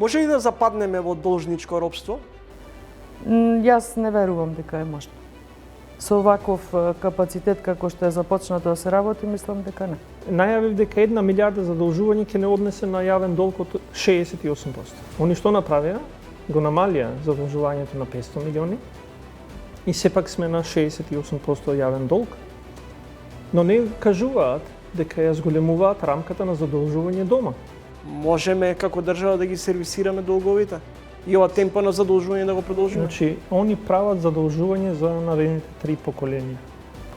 Може ли да западнеме во должничко робство? Јас не верувам дека е можно. Со оваков капацитет како што е започнато да се работи, мислам дека не. Најавив дека 1 милиарда задолжување ќе не однесе на јавен долг од 68%. Они што направија? Го намалија задолжувањето на 500 милиони и сепак сме на 68% јавен долг, но не кажуваат дека ја зголемуваат рамката на задолжување дома. Можеме како држава да ги сервисираме долговите и ова темпо на задолжување да го продолжиме? Значи, они прават задолжување за наредните 3 поколенија.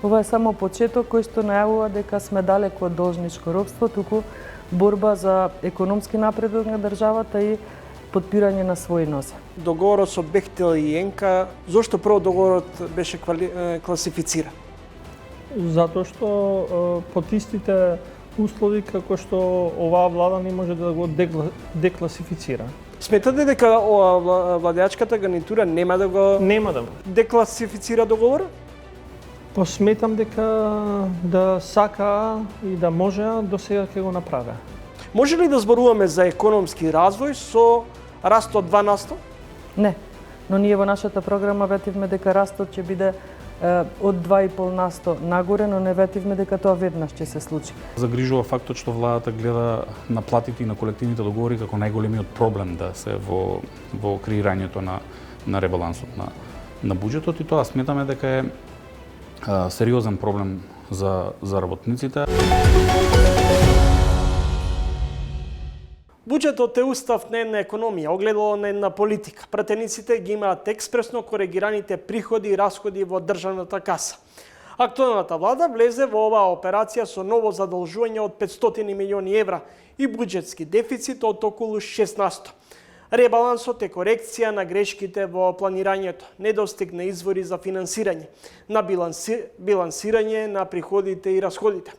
Ова е само почеток кој што најавува дека сме далеку од должничко робство, туку борба за економски напредок на државата и подпирање на своји нозе. Договорот со Бехтел и ЕНКА, зошто прво договорот беше класифициран? Затоа што под истите услови како што оваа влада не може да го декласифицира. Сметате дека ова владеачката гарнитура нема да го декласифицира договорот? Посметам дека да сака и да може, до сега ќе го направи. Може ли да зборуваме за економски развој со раст од 2%? Не, но ние во нашата програма ветивме дека растот ќе биде од 2,5% нагоре, но не ветивме дека тоа веднаш ќе се случи. Загрижува фактот што владата гледа на платите и на колективните договори како најголемиот проблем да се во креирањето на ребалансот на буџетот, и тоа сметаме дека е сериозен проблем за работниците. Буџетот е устав на една економија, огледало на една политика. Пратениците ги имаат експресно коригираните приходи и расходи во државната каса. Актуелната влада влезе во оваа операција со ново задолжување од 500 милиони евра и буџетски дефицит од околу 6%. Ребалансот е корекција на грешките во планирањето, недостиг на извори за финансирање, на билансирање на приходите и расходите.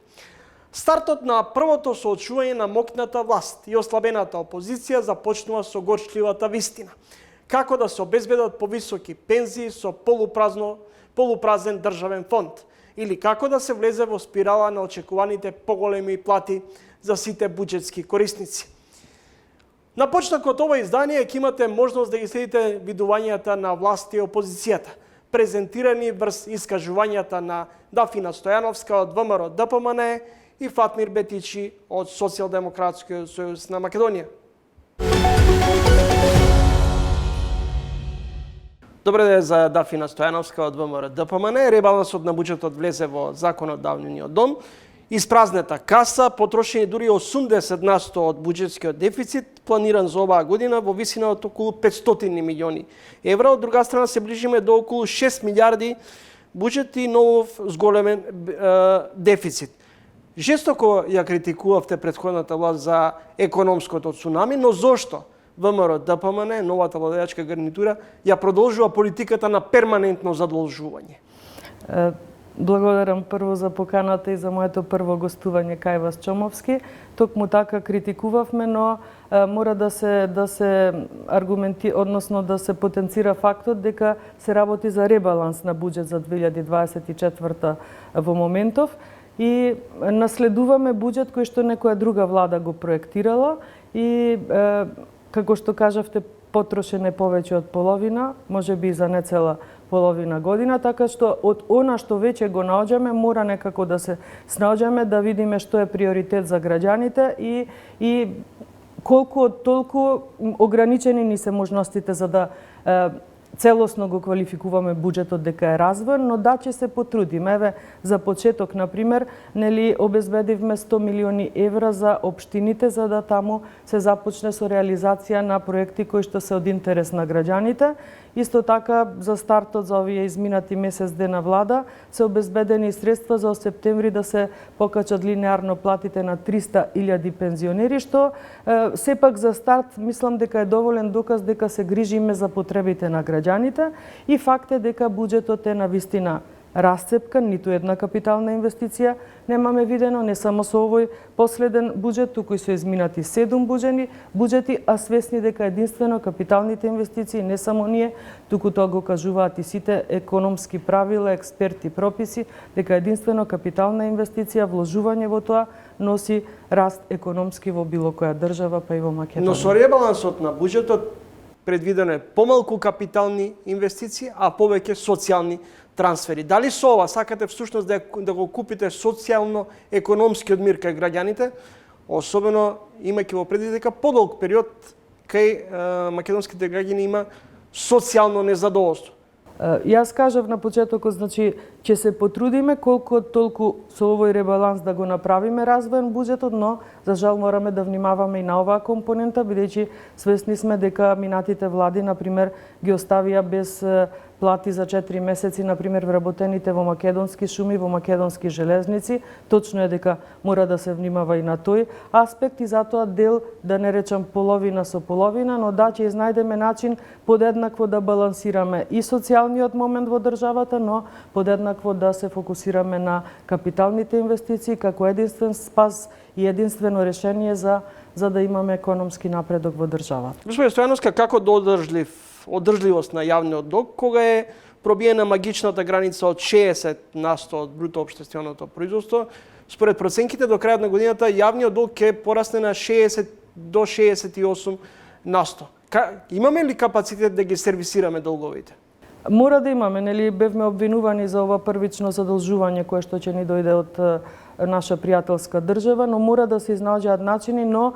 Стартот на првото соочување на моќната власт и ослабената опозиција започнува со горчливата вистина. Како да се обезбедат повисоки пензии со полупразен државен фонд, или како да се влезе во спирала на очекуваните поголеми плати за сите буџетски корисници. На почетокот ова издание ќе имате можност да ги следите видувањата на власт и опозицијата, презентирани врз искажувањата на Дафина Стојановска од ВМРО ДПМН и Фатмир Бетичи од Социјалдемократскиот сојуз на Македонија. Добре ден за Дафина Стојановска од ВМРО ДПМН. Ребалансот на буџетот влезе во законодавниот дом. Испразнета каса, потрошени дури 80% од буџетскиот дефицит, планиран за оваа година во висина од околу 500 милиони евра. Од друга страна се ближиме до околу 6 милиарди буџет и нов зголемен дефицит. Жестоко ја критикувавте претходната власт за економското цунами, но зошто ВМРО ДПМН, новата владеачка гарнитура, ја продолжува политиката на перманентно задолжување? Благодарам прво за поканата и за моето прво гостување кај вас, Чомовски. Токму така критикувавме, но мора да се аргументи, односно да се потенцира фактот дека се работи за ребаланс на буџет за 2024 во моментов и наследуваме буџет кој што некоја друга влада го проектирала и како што кажавте, потрошен е повеќе од половина, можеби и за нецела половина година, така што од она што веќе го наоѓаме, мора некако да се снаоѓаме, да видиме што е приоритет за граѓаните и колку толку ограничени ни се можностите за да целосно го квалификуваме буџетот дека е развоен, но да ќе се потрудиме. Еве, за почеток, например, нели обезбедивме 100 милиони евра за општините, за да таму се започне со реализација на проекти кои што се од интерес на граѓаните. Исто така, за стартот за овие изминати месец дена влада, се обезбедени средства за септември да се покачат линеарно платите на 300.000 пензионери, што сепак за старт мислам дека е доволен доказ дека се грижиме за потребите на граѓаните и факт е дека буџетот е на вистина расцепка, ниту една капитална инвестиција немаме видено, не само со овој последен буџет, туку и со изминати 7 буџети, а свесни дека единствено капиталните инвестиции, не само ние, туку тоа го кажуваат и сите економски правила, експерти, прописи, дека единствено капитална инвестиција, вложување во тоа носи раст економски во било која држава, па и во Македонија. Но со ребалансот на буџетот предвидено е помалку капитални инвестиции, а повеќе социјални трансфери. Дали со ова сакате всушност да го купите социјално-економскиот мир кај граѓаните, особено имајќи во предвид дека подолг период кај македонските граѓани има социјално незадоволство? Јас кажав на почетокот, значи, ќе се потрудиме колку толку со овој ребаланс да го направиме развоен буџетот, но за жал мораме да внимаваме и на оваа компонента, бидејќи свесни сме дека минатите влади, например, ги оставија без плати за 4 месеци, например, вработените во македонски шуми, во македонски железници. Точно е дека мора да се внимава и на тој аспект и затоа дел, да не речам половина со половина, но да ќе изнајдеме начин подеднакво да балансираме и социјалниот момент во државата, но подеднакво да се фокусираме на капиталните инвестиции како единствен спас и единствено решение за да имаме економски напредок во државата. Господи Стојановска, како до одржливост на јавниот долг, кога е пробиена магичната граница од 60% од бруто општественото производство, според проценките до крајот на годината јавниот долг ќе порасне на 60 до 68%. Имаме ли капацитет да ги сервисираме долговите? Мора да имаме, нели, бевме обвинувани за ова првично задолжување кое што ќе ни дојде од наша пријателска држава, но мора да се изнаđаат начини, но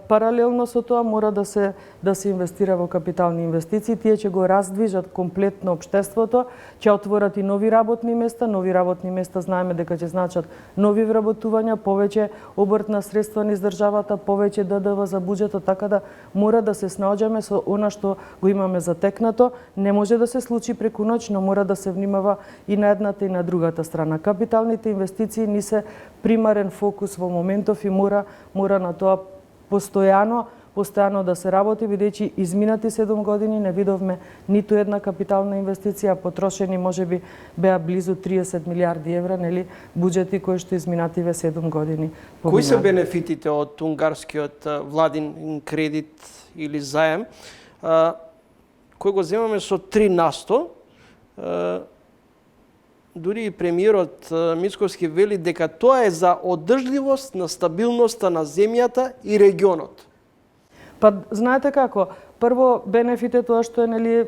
паралелно со тоа мора да се инвестира во капитални инвестиции. Тие ќе го раздвижат комплетно општеството, ќе отворат и нови работни места. Нови работни места знаеме дека ќе значат нови вработувања, повеќе обртна средства низ државата, повеќе ДДВ за буџетот, така да мора да се снаоѓаме со она што го имаме затекнато. Не може да се случи преку ноќ, но мора да се внимава и на едната и на другата страна. Капиталните инвестиции ни се примарен фокус во моментов и мора на тоа постојано да се работи, бидејќи изминати 7 години не видовме ниту една капитална инвестиција, потрошени можеби беа близу 30 милиарди евра, нели, буџети кои што изминативе 7 години поминаа. Кои се бенефитите од унгарскиот владин кредит или заем, кој го земаме со 3%? Дури и премиерот Мицковски вели дека тоа е за одржливост на стабилноста на земјата и регионот. Па знаете како, прво бенефит е тоа што е, нели,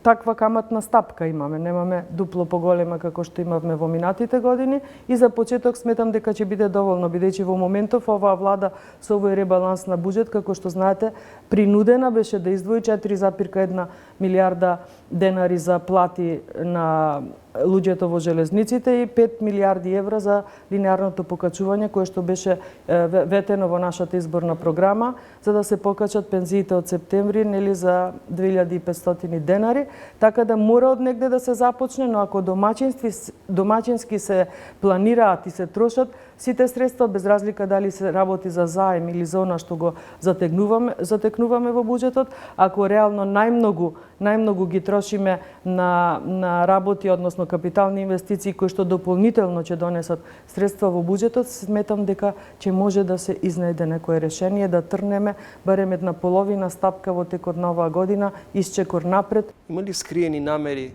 таква каматна стапка имаме, немаме дупло поголема како што имавме во минатите години и за почеток сметам дека ќе биде доволно, бидејќи во моментов оваа влада со овој ребаланс на буџет, како што знаете, принудена беше да издвои 4,1 милиарда денари за плати на луѓето во железниците и 5 милиарди евра за линеарното покачување кое што беше ветено во нашата изборна програма за да се покачат пензиите од септември, нели, за 2500 денари, така да мора од негде да се започне, но ако домаќински се планираат и се трошат сите средства без разлика дали се работи за заем или за она што го затекнуваме во буџетот, ако реално најмногу ги трошиме на работи, односно капитални инвестиции кои што дополнително ќе донесат средства во буџетот, сметам дека ќе може да се изнајде некое решение да трнеме барем една половина стапка во текот на оваа година исчекор напред. Има ли скриени намери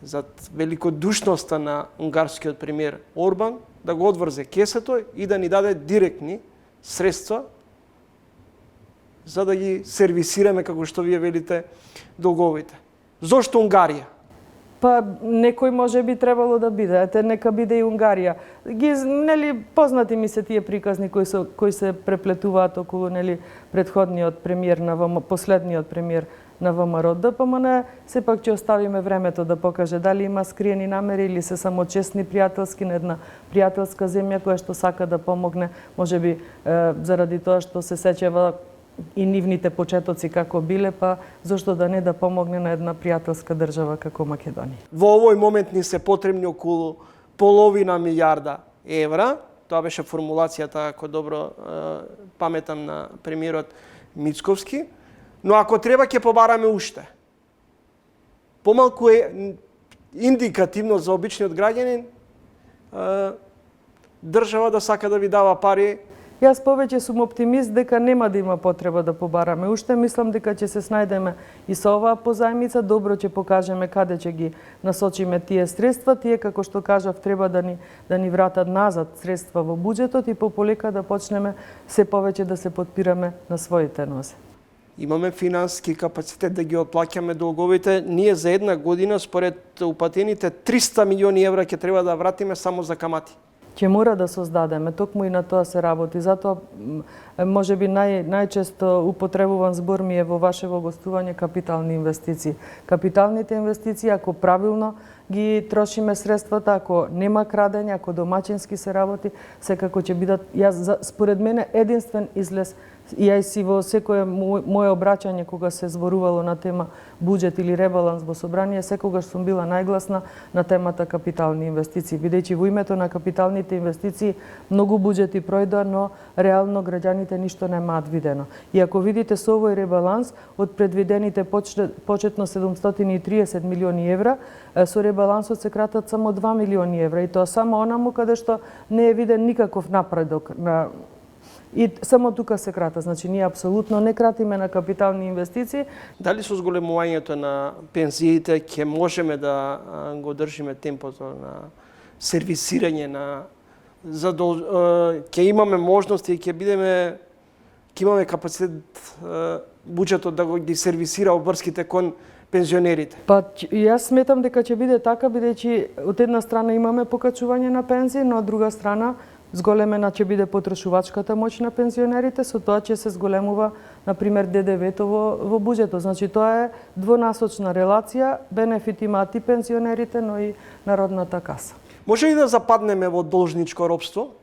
зад великодушноста на унгарскиот премиер Орбан да го одврзе кесето и да ни даде директни средства за да ги сервисираме, како што вие велите, долговите? Зошто Унгарија? Па некој може би требало да биде, ете нека биде и Унгарија. Нели познати ми се тие приказни кои се преплетуваат околу, нели, претходниот премиер последниот премиер на ВМРО ДПМН, сепак ќе оставиме времето да покаже дали има скриени намери или се само честни пријателски на една пријателска земја која што сака да помогне, можеби заради тоа што се сеќава и нивните почетоци како биле, па зошто да не да помогне на една пријателска држава како Македонија. Во овој момент ни се потребни околу половина милиарда евра. Тоа беше формулацијата, ако добро паметам, на премиерот Мицковски. Но ако треба ќе побараме уште. Помалку е индикативно за обичниот граѓанин држава да сака да ви дава пари. Јас повеќе сум оптимист дека нема да има потреба да побараме. Уште мислам дека ќе се снајдеме и со оваа позајмица, добро ќе покажеме каде ќе ги насочиме тие средства. Тие, како што кажав, треба да ни вратат назад средства во буџетот и пополека да почнеме се повеќе да се подпираме на своите нозе. Имаме финансиски капацитет да ги отплаќаме долговите. Ние за една година, според упатените 300 милиони евра ќе треба да вратиме само за камати. Ќе мора да создадеме, токму и на тоа се работи. Затоа, можеби најчесто употребуван збор ми е во вашево гостување капитални инвестиции. Капиталните инвестиции, ако правилно ги трошиме средствата, ако нема крадење, ако домачински се работи, секако ќе бидат, според мене, единствен излез. И ја си во секое мое обраќање кога се зборувало на тема буџет или ребаланс во собрание, секогаш сум била најгласна на темата капитални инвестиции, бидејќи во името на капиталните инвестиции многу буџети пројдоа, но реално граѓаните ништо немаат видено. И ако видите со овој ребаланс, од предвидените почетно 730 милиони евра, со ребалансот се кратат само 2 милиони евра, и тоа само онаму каде што не е виден никаков напредок и само тука се крата. Значи, ние апсолутно не кратиме на капитални инвестиции. Дали со зголемувањето на пензиите ќе можеме да го држиме темпото на сервисирање на ќе имаме можности и ќе имаме капацитет буџетот да ги сервисира обврските кон пензионерите? Па јас сметам дека ќе биде така, бидејќи од една страна имаме покачување на пензии, но од друга страна зголемена ќе биде потрошувачката моќ на пензионерите, со тоа ќе се зголемува, например, ДДВ-то во буџетот. Значи, тоа е двонасочна релација, бенефит имаат и пензионерите, но и Народната каса. Може ли да западнеме во должничко робство?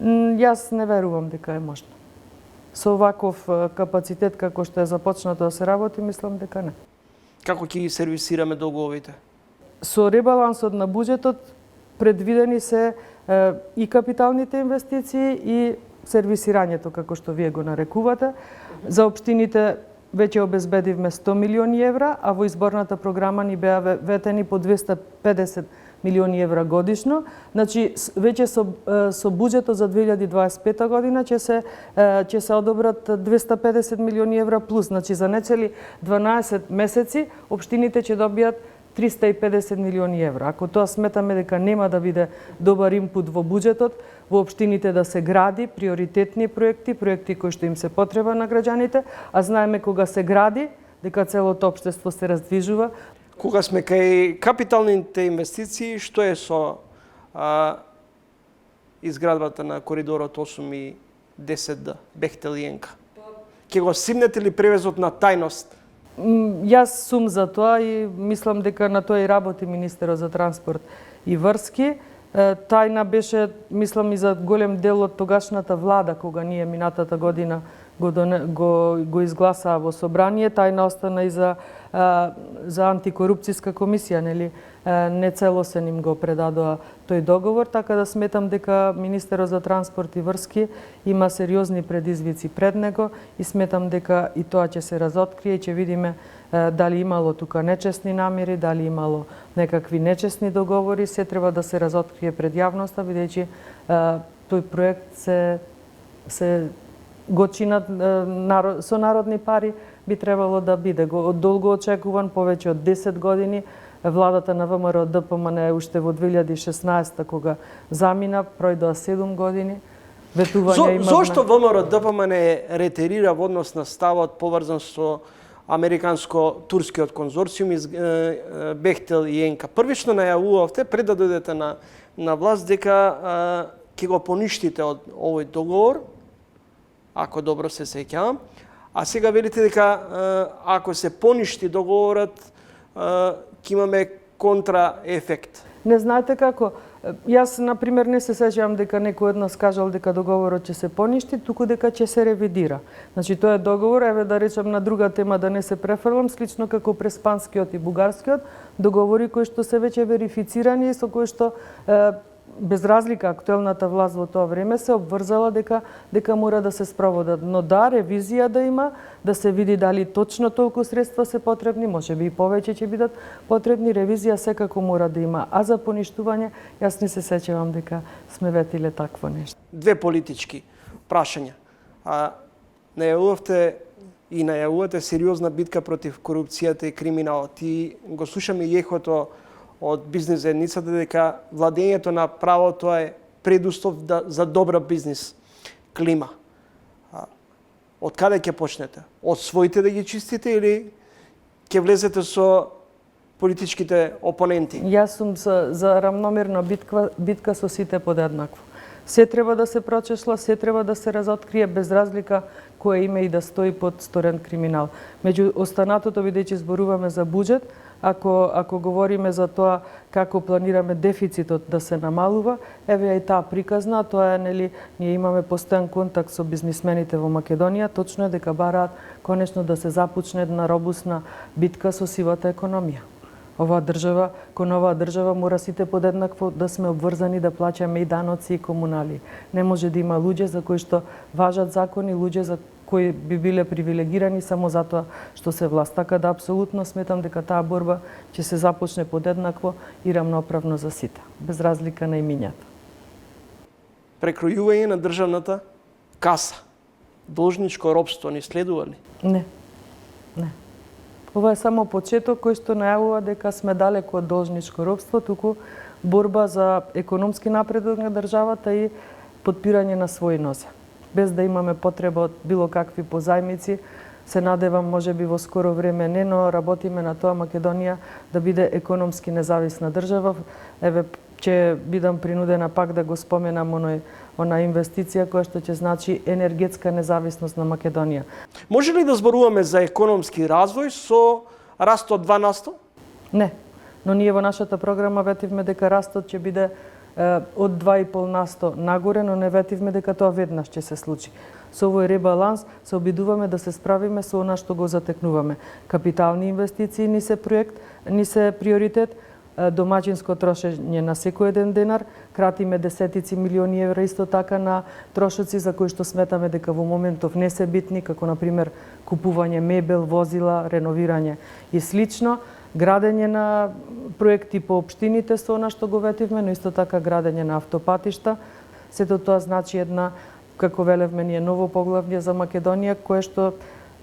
Јас не верувам дека е можно. Со оваков капацитет како што е започнато да се работи, мислам дека не. Како ќе ги сервисираме долговите? Со ребалансот на буџетот предвидени се и капиталните инвестиции и сервисирањето, како што вие го нарекувате. За општините веќе обезбедивме 100 милиони евра, а во изборната програма ни беа ветени по 250 милиони евра годишно. Значи, веќе со буџетот за 2025 година ќе се одобрат 250 милиони евра плюс. Значи, за нецели 12 месеци општините ќе добијат 350 милиони евра. Ако тоа сметаме дека нема да биде добар импут во буџетот, во општините да се гради приоритетни проекти кои што им се потреба на граѓаните, а знаеме кога се гради, дека целото општество се раздвижува. Кога сме кај капиталните инвестиции, што е со изградбата на коридорот 8 и 10D, Бехтел и Енка? Ќе го симнете ли превезот на тајност? Јас сум за тоа и мислам дека на тоа и работи Министерот за транспорт и врски. Тајна беше, мислам, и за голем дел од тогашната влада, кога ние минатата година го изгласаа во собрание. Тајна остана и за антикорупцијска комисија, нели? Не целосен им го предадоа тој договор, така да сметам дека Министерот за транспорт и врски има сериозни предизвици пред него и сметам дека и тоа ќе се разоткрие и ќе видиме дали имало тука нечесни намери, дали имало некакви нечесни договори, се треба да се разоткрие пред јавноста, бидејќи тој проект се го чинат со народни пари, би требало да биде долго очекуван, повеќе од 10 години. Владата на ВМРО ДПМН уште во 2016 кога замина, пројдоа 7 години. Ветување има. Зошто ВМРО ДПМН ретерира во однос на ставот поврзан со американско-турскиот конзорциум из Бехтел и Енка? Првично најавувавте пред да дојдете на власт дека ќе го поништите од овој договор, ако добро се сеќавам, а сега велите дека ако се поништи договорот ќе имаме контраефект. Не знаете како? Јас, например, не се сеќавам дека некој од нас кажал дека договорот ќе се поништи, туку дека ќе се ревидира. Значи, тоа е договор, еве да речам на друга тема да не се префрлам, слично како преспанскиот и бугарскиот договори кои што се веќе верифицирани и со кои што без разлика актуелната власт во тоа време се обврзала дека мора да се спроводат. Но да, ревизија да има, да се види дали точно толку средства се потребни, можеби и повеќе ќе бидат потребни, ревизија секако мора да има. А за поништување, јас не се сеќавам дека сме ветиле такво нешто. Две политички прашања. Најавувавте и најавувате сериозна битка против корупцијата и криминалот. И го слушаме и ехото од бизнес заедницата дека владењето на правото е предуслов за добра бизнес клима. Од каде ќе почнете? Од своите да ги чистите или ќе влезете со политичките опоненти? Јас сум за рамномерна битка со сите подеднакво. Се треба да се прочешла, се треба да се разоткрие без разлика кое име и да стои под сторен криминал. Меѓу останатото, бидејќи зборуваме за буџет, ако говориме за тоа како планираме дефицитот да се намалува, еве и таа приказна, тоа е, нели, ние имаме постојан контакт со бизнисмените во Македонија, точно е дека бараат конечно да се започне една робусна битка со сивата економија. Кон оваа држава мора сите подеднакво да сме обврзани да плаќаме и даноци и комунали. Не може да има луѓе за кои што важат закони, луѓе за кои би биле привилегирани само затоа што се власт. Така да апсолутно сметам дека таа борба ќе се започне подеднакво и рамноправно за сите, без разлика на имињата. Прекројување на државната каса. Должничко робство не следува ли? Не. Ова е само почеток кој што најавува дека сме далеку од должничко робство, туку борба за економски напредок на државата и потпирање на своји нозе. Без да имаме потреба од било какви позајмици, се надевам можеби во скоро време не, но работиме на тоа Македонија да биде економски независна држава. Еве, ќе бидам принудена пак да го споменам она инвестиција која што ќе значи енергетска независност на Македонија. Може ли да зборуваме за економски развој со раст од 2%? Не, но ние во нашата програма ветивме дека растот ќе биде од 2,5% нагоре, но не ветивме дека тоа веднаш ќе се случи. Со овој ребаланс се обидуваме да се справиме со она што го затекнуваме. Капитални инвестиции ни се приоритет, домаќинско трошење на секој еден денар, кратиме десетици милиони евра исто така на трошоци за кои што сметаме дека во моментов не се битни, како на пример купување мебел, возила, реновирање и слично, градење на проекти по општините со она што го ветивме, но исто така градење на автопатишта. Сето тоа значи една, како велевме ние, ново поглавје за Македонија, кое што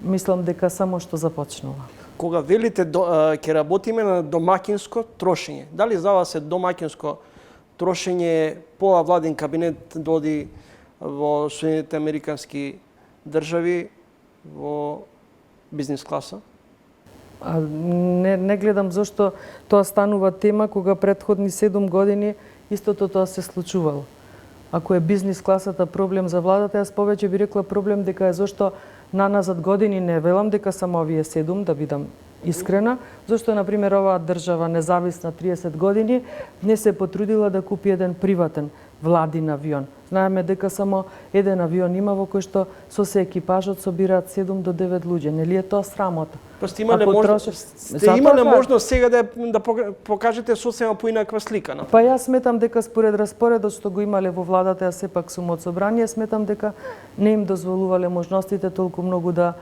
мислам дека само што започнува. Кога велите ќе работиме на домаќинско трошење, дали за вас е домаќинско трошење пола владин кабинет доди во Соединетите Американски држави во бизнес класа? Не гледам зошто тоа станува тема кога претходни 7 години истото тоа се случувало. Ако е бизнес класата проблем за владата, јас повеќе би рекла проблем дека е зошто наназад години, не велам дека само овие 7, да бидам искрена, зашто на пример оваа држава независна 30 години не се потрудила да купи еден приватен владин авион. Знаеме дека само еден авион има во кој што со се екипажот собираат 7 до 9 луѓе. Нели е тоа срамота? Сте имале можност сега да покажете сосема поинаква слика, на? Па јас сметам дека според распоредот што го имале во владата, јас сепак сум од собрание, сметам дека не им дозволувале можностите толку многу да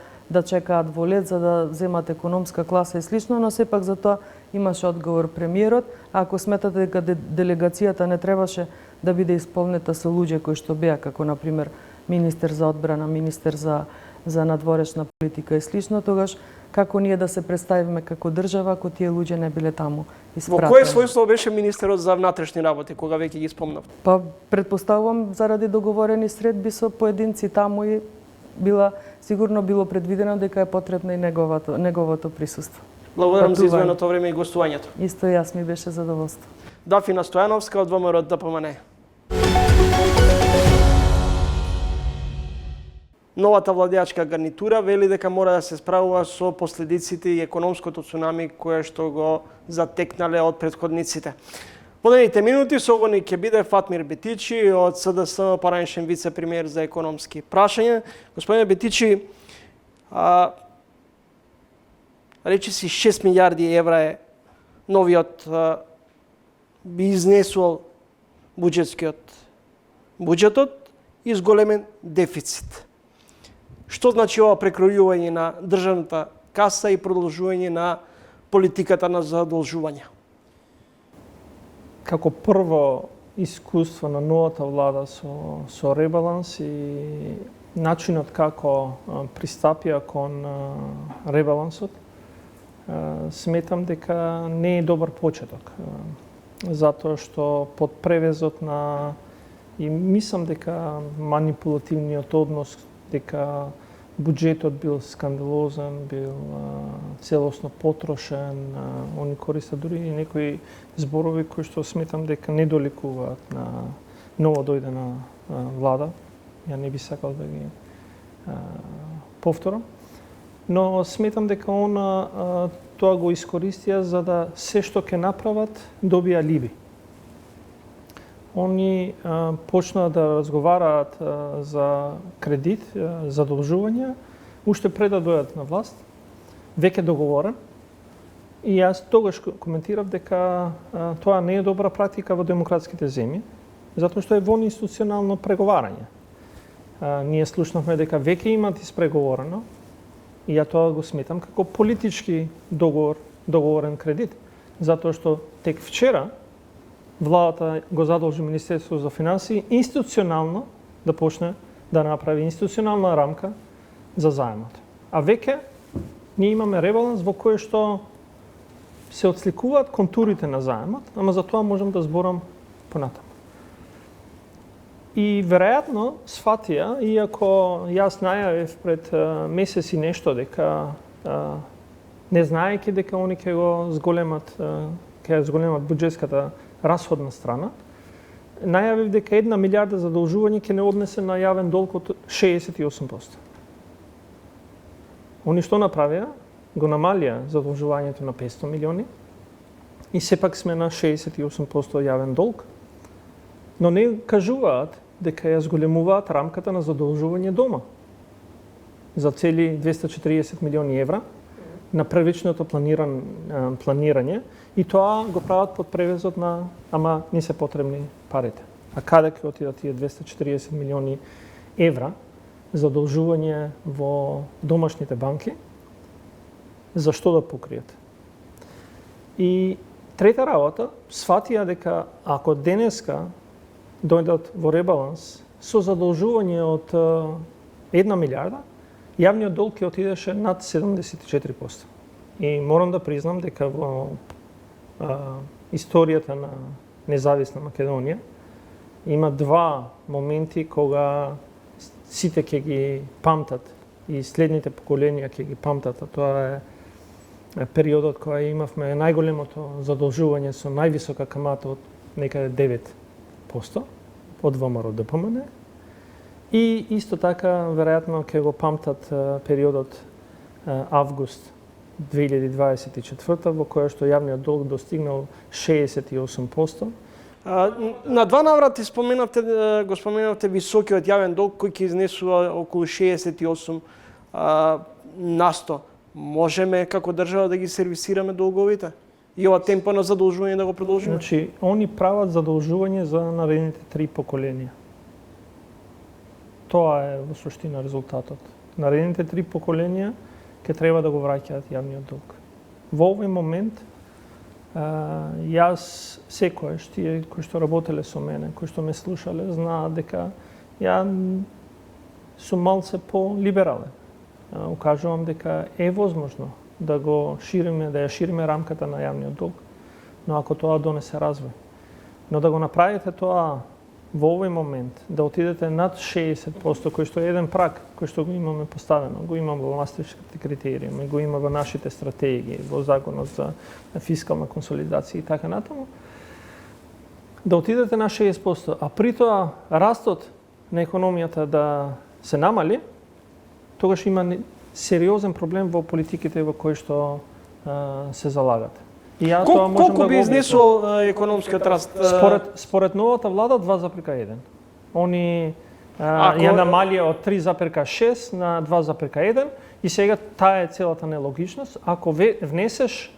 чекаат во лед за да земат економска класа и слично, но сепак за тоа имаше одговор премиерот. А ако сметате дека делегацијата не требаше да биде исполнета со луѓе кои што беа, како на пример министер за одбрана, министер за надворешна политика и слично, тогаш како ние да се представиме како држава ако тие луѓе не биле таму испратени? Во кое својство беше министерот за внатрешни работи, кога веќе ги спомнав? Па предпоставувам заради договорени средби со поединци таму и сигурно било предвидено дека е потребно и неговото присуство. Благодарам за извоеното време и гостувањето. Исто јас, ми беше задоволство. Дафина Стојановска од ВМРО ДПМН. Новата владеачка гарнитура вели дека мора да се справува со последиците и економското цунами кое што го затекнале од претходниците. Во наредните минути со го ќе биде Фатмир Бетичи од СДСМ, поранешен вице-премиер за економски прашања. Господине Бетичи, речи си 6 милиарди евра е новиот би изнесувал буџетот и зголемен дефицит. Што значи ова прекројување на државната каса и продолжување на политиката на задолжување? Како прво искуство на новата влада со ребаланс и начинот како пристапија кон ребалансот, сметам дека не е добар почеток. Затоа што под превезот на и мислам дека манипулативниот однос, дека буџетот бил скандалозен, бил целосно потрошен, они користат дури и некои зборови кои што сметам дека не доликуваат на ново дојдена влада. Ја не би сакал да ги повторам. Но сметам дека она тоа го искористија за да се што ќе направат добија либи. Они почнаа да разговараат за кредит, задолжување, уште пред да дојдат на власт, веќе договорен. И јас тогаш коментирав дека тоа не е добра практика во демократските земји, затоа што е во институционално преговарање. Ние слушнавме дека веќе имат испреговорено, и ја тоа го сметам како политички договорен кредит, затоа што тек вчера владата го задолжи Министерството за финансии институционално да почне да направи институционална рамка за заемот. А веќе ние имаме ребаланс во кој што се отсликуваат контурите на заемот, ама за тоа можам да зборам понатаму. И веројатно сфатија, иако јас најавив пред месец и нешто дека не знаејќи дека они ќе го зголемат буџетската расходна страна, најавив дека 1 милијарда задолжување ќе не однесе на јавен долг од 68%. Они што направија? Го намалија задолжувањето на 500 милиони и сепак сме на 68% јавен долг, но не кажуваат дека ја зголемуваат рамката на задолжување дома за цели 240 милиони евра на првичното планирање, и тоа го прават под превезот на ама не се потребни парите. А каде ќе отидат тие 240 милиони евра задолжување во домашните банки? За што да покријат? И трета работа, сфатија дека ако денеска дојдат во ребаланс со задолжување од 1 милијарда, јавниот долг ќе отидеше над 74%. И морам да признам дека во историјата на независна Македонија има два моменти кога сите ќе ги памтат и следните поколенија ќе ги памтат, а тоа е периодот кога имавме најголемото задолжување со највисока камата од некаде 9% од ВМРО ДПМН, и исто така веројатно ќе го памтат периодот август 2024 во која што јавниот долг достигнал 68%. На два наврати го споменавте високиот јавен долг кој ќе изнесува околу 68 насто. Можеме како држава да ги сервисираме долговите и ова темпо на задолжување да го продолжиме? Значи, они прават задолжување за наредните 3 поколенија. Тоа е во суштина резултатот. Наредните 3 поколенија ќе треба да го враќаат јавниот долг. Во овој момент, јас секојаш, тие кои што работеле со мене, кои што ме слушале, знаат дека ја сум малце по-либерален. Укажувам дека е возможно да го шириме, да ја шириме рамката на јавниот долг, но ако тоа донесе развој. Но да го направите тоа во овој момент, да отидете над 60%, кој што е еден праг, кој што го имаме поставено, го имаме во мастрихтските критериуми, го има во нашите стратегии, во законот за фискална консолидација и така натаму, да отидете на 60%, а при тоа растот на економијата да се намали, тогаш има сериозен проблем во политиките во кои што се залагате. Колку би изнесол економскиот раст? Според новата влада 2,1. Они ја намалија од 3,6 на 2,1 и сега таа е целата нелогичност. Ако внесеш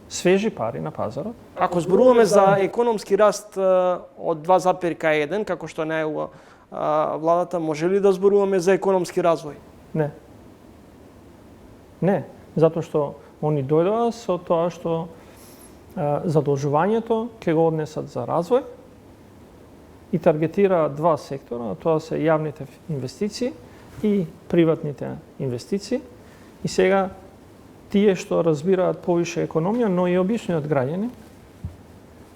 свежи пари на пазарот. Ако зборуваме за економски раст од 2,1, како што најава владата, може ли да зборуваме за економски развој? Не. Не, затоа што они дојдоа со тоа што задолжувањето ќе го однесат за развој и таргетираат два сектора, тоа се јавните инвестиции и приватните инвестиции. И сега тие што разбираат повише економија, но и обичниот граѓани,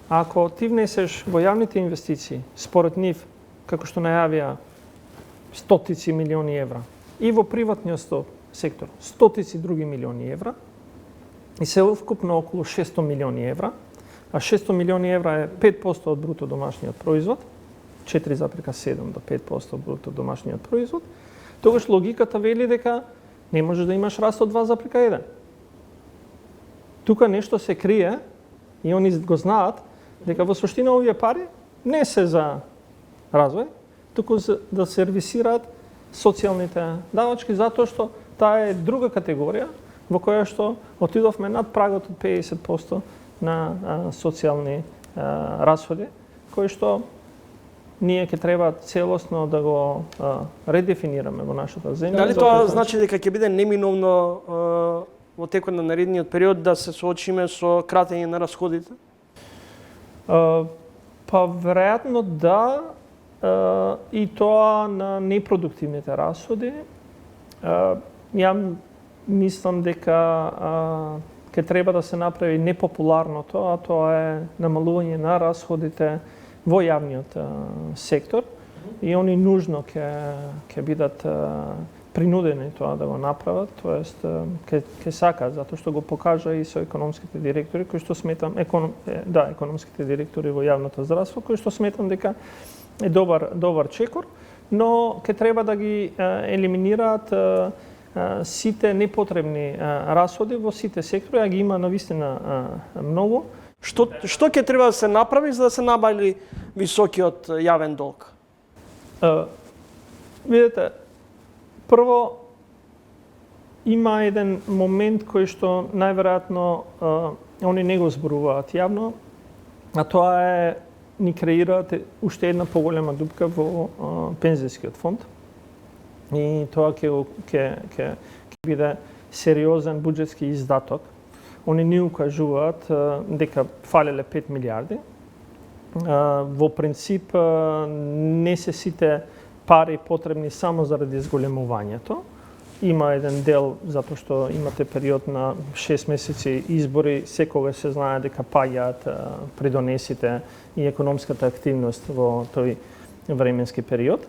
ако ти внесеш во јавните инвестиции, според нив, како што најавија, стотици милиони евра, и во приватниот сектор, стотици други милиони евра, и се вкупно околу 600 милиони евра, а 600 милиони евра е 5% од бруто домашниот производ, 4,7 до 5% од бруто домашниот производ, тогаш логиката вели дека не можеш да имаш раст од 2,1. Тука нешто се крие и они го знаат дека во суштина овие пари не се за развој, туку да сервисираат социјалните давачки, затоа што таа е друга категорија во која што отидовме над прагот од 50% на социјални расходи, кои што ние ќе треба целосно да го редефинираме во нашата земја. Дали тоа значи дека ќе биде неминовно во текот на наредниот период да се соочиме со кратење на расходите? Па веројатно да, и тоа на непродуктивните расходи. Ја мислам дека ќе треба да се направи непопуларното, а тоа е намалување на расходите во јавниот сектор и они нужно ќе бидат принудени тоа да го направат, тоест ќе сакаат, затоа што го покажа и со економските директори, кои што сметам, економските директори во јавното здравство, кои што сметам дека е добар чекор, но ќе треба да ги елиминираат сите непотребни расходи во сите сектори, а ги има навистина многу. Што ќе треба да се направи за да се набали високиот јавен долг? Видете, прво има еден момент кој што најверојатно они не го зборуваат јавно, а тоа е ни креираат уште една поголема дупка во пензијскиот фонд. И тоа ќе биде сериозен буџетски издаток. Они ни укажуваат дека фалеле 5 милиарди. Во принцип не се сите пари потребни само заради зголемувањето. Има еден дел затоа што имате период на 6 месеци избори, секогаш се знае дека паѓаат придонесите и економската активност во тој временски период.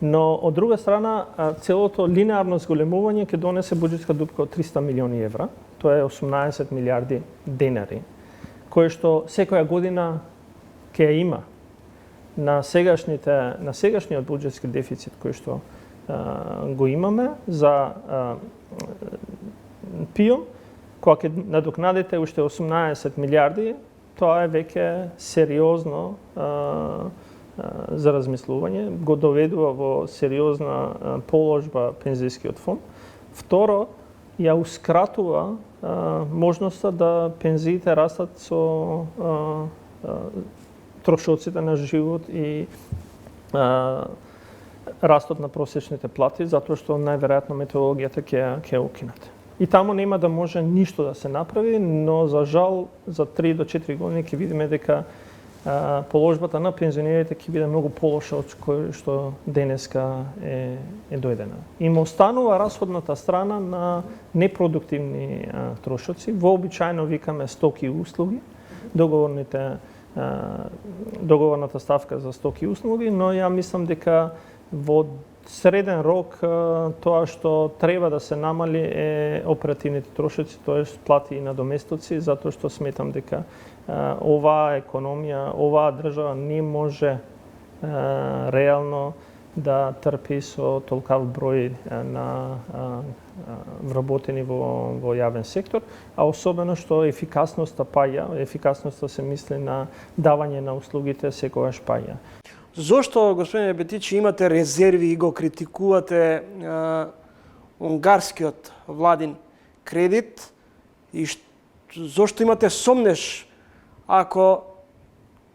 Но од друга страна, целото линеарно зголемување ќе донесе буџетска дупка од 300 милиони евра. Тоа е 18 милиарди денари, кое што секоја година ќе има на сегашниот буџетски дефицит кој што го имаме за ПИО, кога ќе надокнадите уште 18 милиарди, тоа е веќе сериозно за размислување, го доведува во сериозна положба пензијскиот фонд. Второ, ја ускратува можноста да пензиите растат со трошоците на живот и растот на просечните плати, затоа што најверојатно методологијата ќе укинат. И таму нема да може ништо да се направи, но за жал за 3 до 4 години ќе видиме дека положбата на пензионерите ќе биде многу полоша од кој што денеска е дојдена. Им останува расходната страна на непродуктивни трошоци, вообичаено викаме стоки и услуги, договорната ставка за стоки и услуги, но ја мислам дека во среден рок тоа што треба да се намали е оперативните трошоци, тоест плати и надоместоци, затоа што сметам дека оваа економија, оваа држава не може реално да трпи со толкав број на вработени во јавен сектор, а особено што ефикасноста паѓа, ефикасноста се мисли на давање на услугите секогаш паѓа. Зошто, господине Бетичи, имате резерви и го критикувате унгарскиот владин кредит и зошто имате сомнеш ако,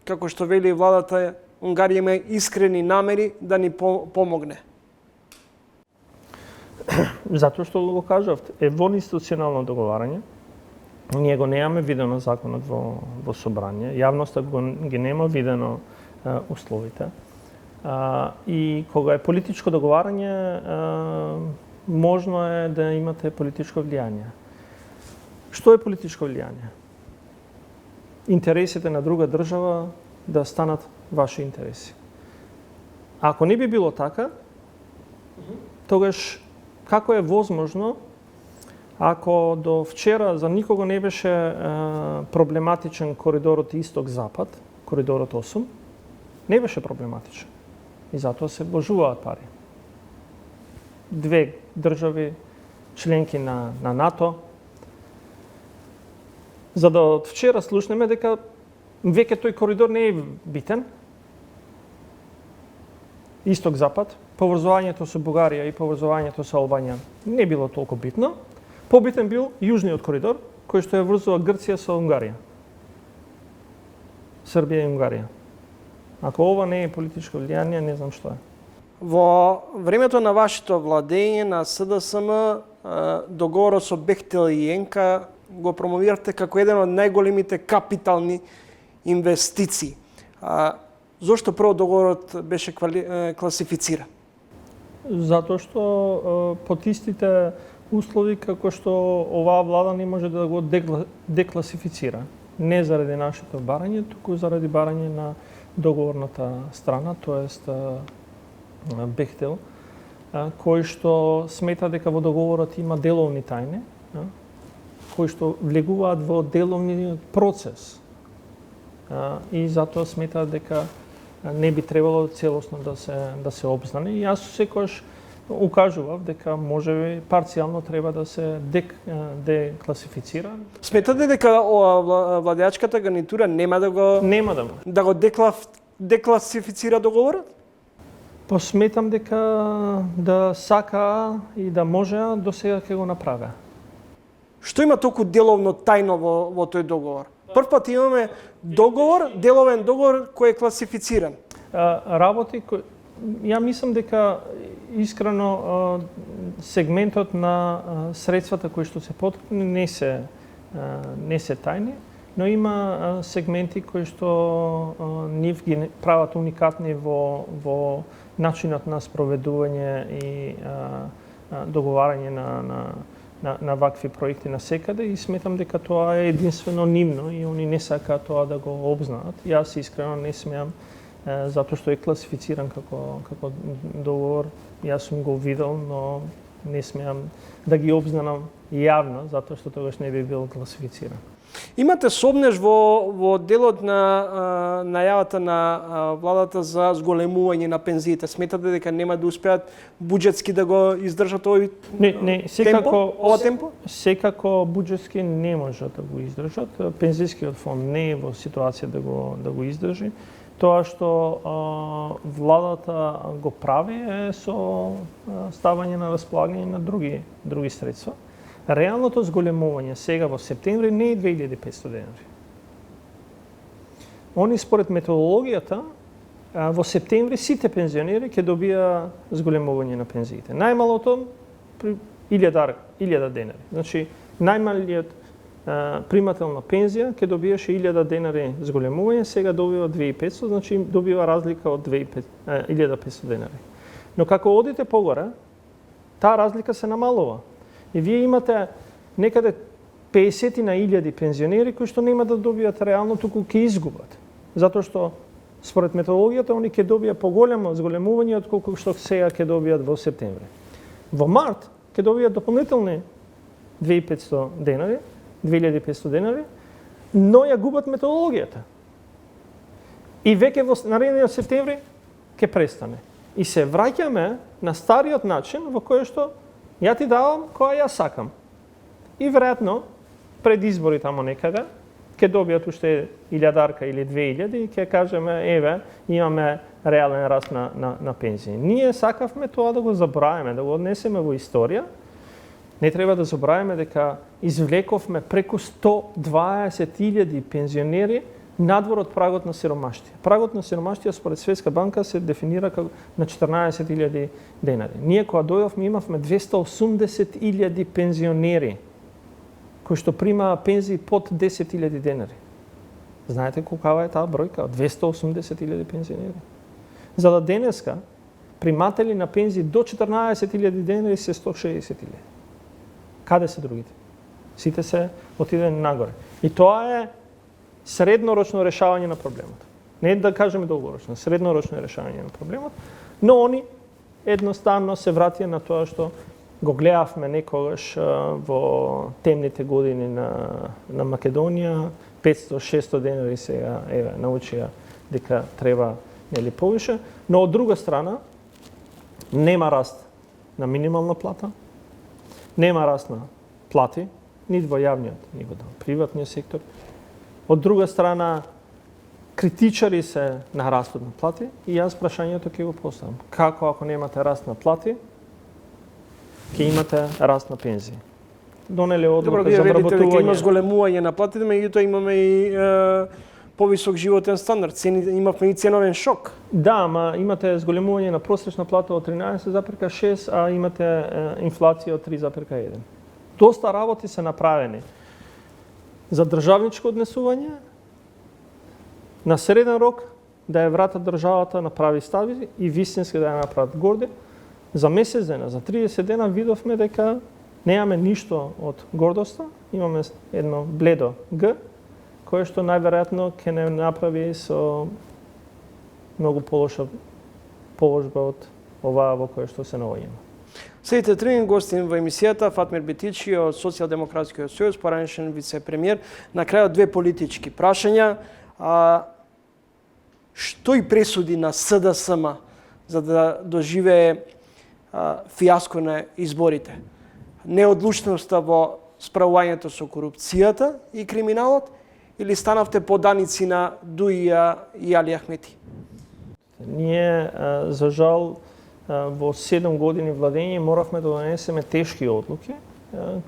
како што вели владата, Унгарија има искрени намери да ни помогне? Затоа што го кажавте, е во институционално договарање. Ние го немаме видено законот во собрание, јавноста ги нема видено условите. И кога е политичко договарање, можно е да имате политичко влијание. Што е политичко влијание? Интересите на друга држава да станат ваши интереси. Ако не би било така, тогаш како е возможно, ако до вчера за никого не беше проблематичен коридорот Исток-Запад, коридорот 8, не беше проблематичен. И затоа се вложуваат пари. Две држави, членки на НАТО, за да од вчера слушнеме дека веќе тој коридор не е битен. Исток-Запад, поврзувањето со Бугарија и поврзувањето со Албанија не било толку битно. Побитен бил јужниот коридор, кој што ја врзува Грција со Унгарија. Србија и Унгарија. Ако ова не е политичко влијание, не знам што е. Во времето на вашето владење на СДСМ, договорот со Бехтел и Енка го промовирате како еден од најголемите капитални инвестиции. Зошто прво договорот беше класифициран? Затоа што под истите услови како што оваа влада не може да го декласифицира. Не заради нашето барање, туку заради барање на договорната страна, тоест Бехтел, кој што смета дека во договорот има деловни тајни, кои што влегуваат во деловниот процес. И затоа смета дека не би требало целосно да се обзнане. И јас секогаш укажував дека можеби парцијално треба да се декласифицира. Сметате дека владеачката гарнитура нема да го декласифицира договорот? Посметам дека да сака и да може до сега ќе го направи. Што има толку деловно тајно во тој договор? Прв пат имаме договор, деловен договор кој е класифициран. Работи ја мислам дека искрено сегментот на средствата кои што се потребни не се тајни, но има сегменти кои што нив ги прават уникатни во начинот на спроведување и договарање на вакви проекти на секаде и сметам дека тоа е единствено нивно и они не сакаат тоа да го обзнаат. Јас искрено не смеам затоа што е класифициран како договор. Јас сум го видел, но не смеам да ги обзнанам јавно затоа што тогаш не би бил класифициран. Имате сомнеш во делот на најавата на владата за зголемување на пензиите. Сметате дека нема да успеат буџетски да го издржат овој темпо? Секако буџетски не можат да го издржат. Пензискиот фонд не е во ситуација да го издржи. Тоа што владата го прави е со ставање на располагање на други средства. Реалното зголемување сега во септември не е 2500 денари. Они според методологијата во септември сите пензионери ќе добија зголемување на пензиите. Најмалото 1000 денари. Значи најмалиот примател на пензија ќе добиеше 1000 денари зголемување, сега добива 2500, значи добива разлика од 1500 денари. Но како одите погоре, таа разлика се намалува. И вие имате некаде 50.000 пензионери кои што нема да добијат реално, туку ќе изгубат. Затоа што според методологијата они ќе добијат поголемо зголемување од колку што сега ќе добијат во септември. Во март ќе добијат дополнителни 2500 денари, 2500 денари, но ја губат методологијата. И веќе во наредниот септември ќе престане. И се враќаме на стариот начин во кој што ја ти давам која ја сакам. И веројатно пред избори тамо некаде ќе добијат уште 1000 или 2000 и ќе кажеме еве имаме реален раст на пензии. Ние сакавме тоа да го забравиме, да го однесеме во историја Не треба да забравяме дека извлековме преку 120.000 пензионери надвор од прагот на сиромаштија. Прагот на сиромаштија според Светска банка се дефинира како на 14.000 денари. Ние кога дојдовме имавме 280.000 пензионери кои што примаа пензии под 10.000 денари. Знаете колкава е таа бројка? 280.000 пензионери. За да денеска приматели на пензии до 14.000 денари се 160.000. Каде се другите? Сите се отидени нагоре. И тоа е среднорочно решавање на проблемот. Не да кажеме долгорочно, среднорочно решавање на проблемот, но они едноставно се вратија на тоа што го гледавме некогаш во темните години на Македонија, 500-600 денари сега научија дека треба нели повише, но од друга страна нема раст на минимална плата, нема раст на плати, нит во јавниот, ни во приватниот сектор. Од друга страна, критичари се на растот на плати и јас прашањето ќе го поставам. Како ако немате раст на плати, ќе имате раст на пензии? Донеле одлука за вработување. Добро, дека има вработување. зголемување на платите, меѓутоа имаме и повисок животен стандард. Имавме и ценовен шок. Да, ама имате зголемување на просечна плата од 13,6, а имате инфлација од 3,1. Доста работи се направени за државничко однесување, на среден рок да ја врата државата направи стави и вистински да ја направат горди. За месец дена, за 30 дена видовме дека немаме ништо од гордоста, имаме едно бледо Г, кое што најверојатно ќе не направи со многу полоша положба од оваа во која што се наоѓаме. Следите три гости во емисијата Фатмир Бетичи од Социјалдемократскиот сојуз, поранешен вице-премиер. На крајот две политички прашања. Што и пресуди на СДСМ за да доживее фиаско на изборите? Неодлучноста во справувањето со корупцијата и криминалот или станавте поданици на Дуија и Али Ахмети? Ние, за жал, во 7 години владење моравме да донесеме тешки одлуки,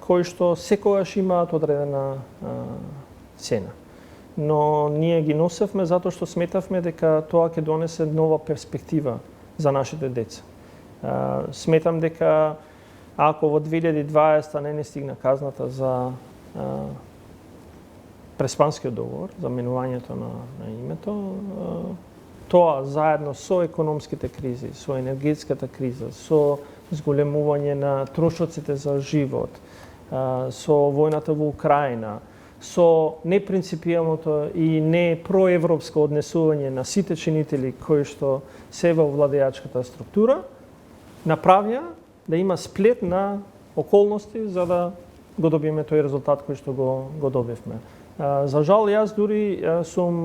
кои што секогаш имаат одредена цена. Но ние ги носевме затоа што сметавме дека тоа ќе донесе нова перспектива за нашите деца. Сметам дека ако во 2020 не стигна казната за преспанскиот договор, за менувањето на името, тоа заедно со економските кризи, со енергетската криза, со зголемување на трошоците за живот, со војната во Украина, со непринципијалното и не проевропско однесување на сите чинители кои што се во владеачката структура, направија да има сплет на околности за да го добиеме тој резултат кој што го добивме. За жал, јас дури сум,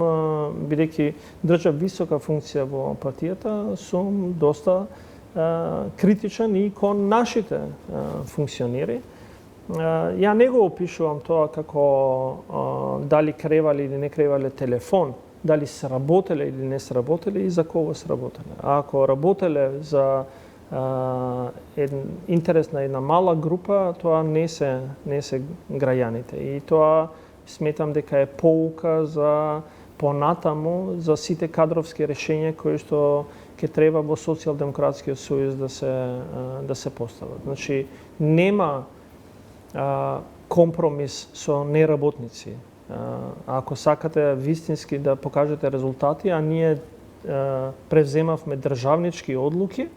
бидејќи држав висока функција во партијата, сум доста критичен и кон нашите функционери. Ја не го опишувам тоа како дали кревале или не кревале телефон, дали сработеле или не сработеле и за кого сработеле. А ако работеле за интерес на една мала група, тоа не се граѓаните. И тоа сметам дека е поука за понатаму за сите кадровски решења кои што ќе треба во Социјалдемократскиот сојуз да се постават. Значи нема компромис со неработници. Ако сакате вистински да покажете резултати, а ние превземавме државнички одлуки,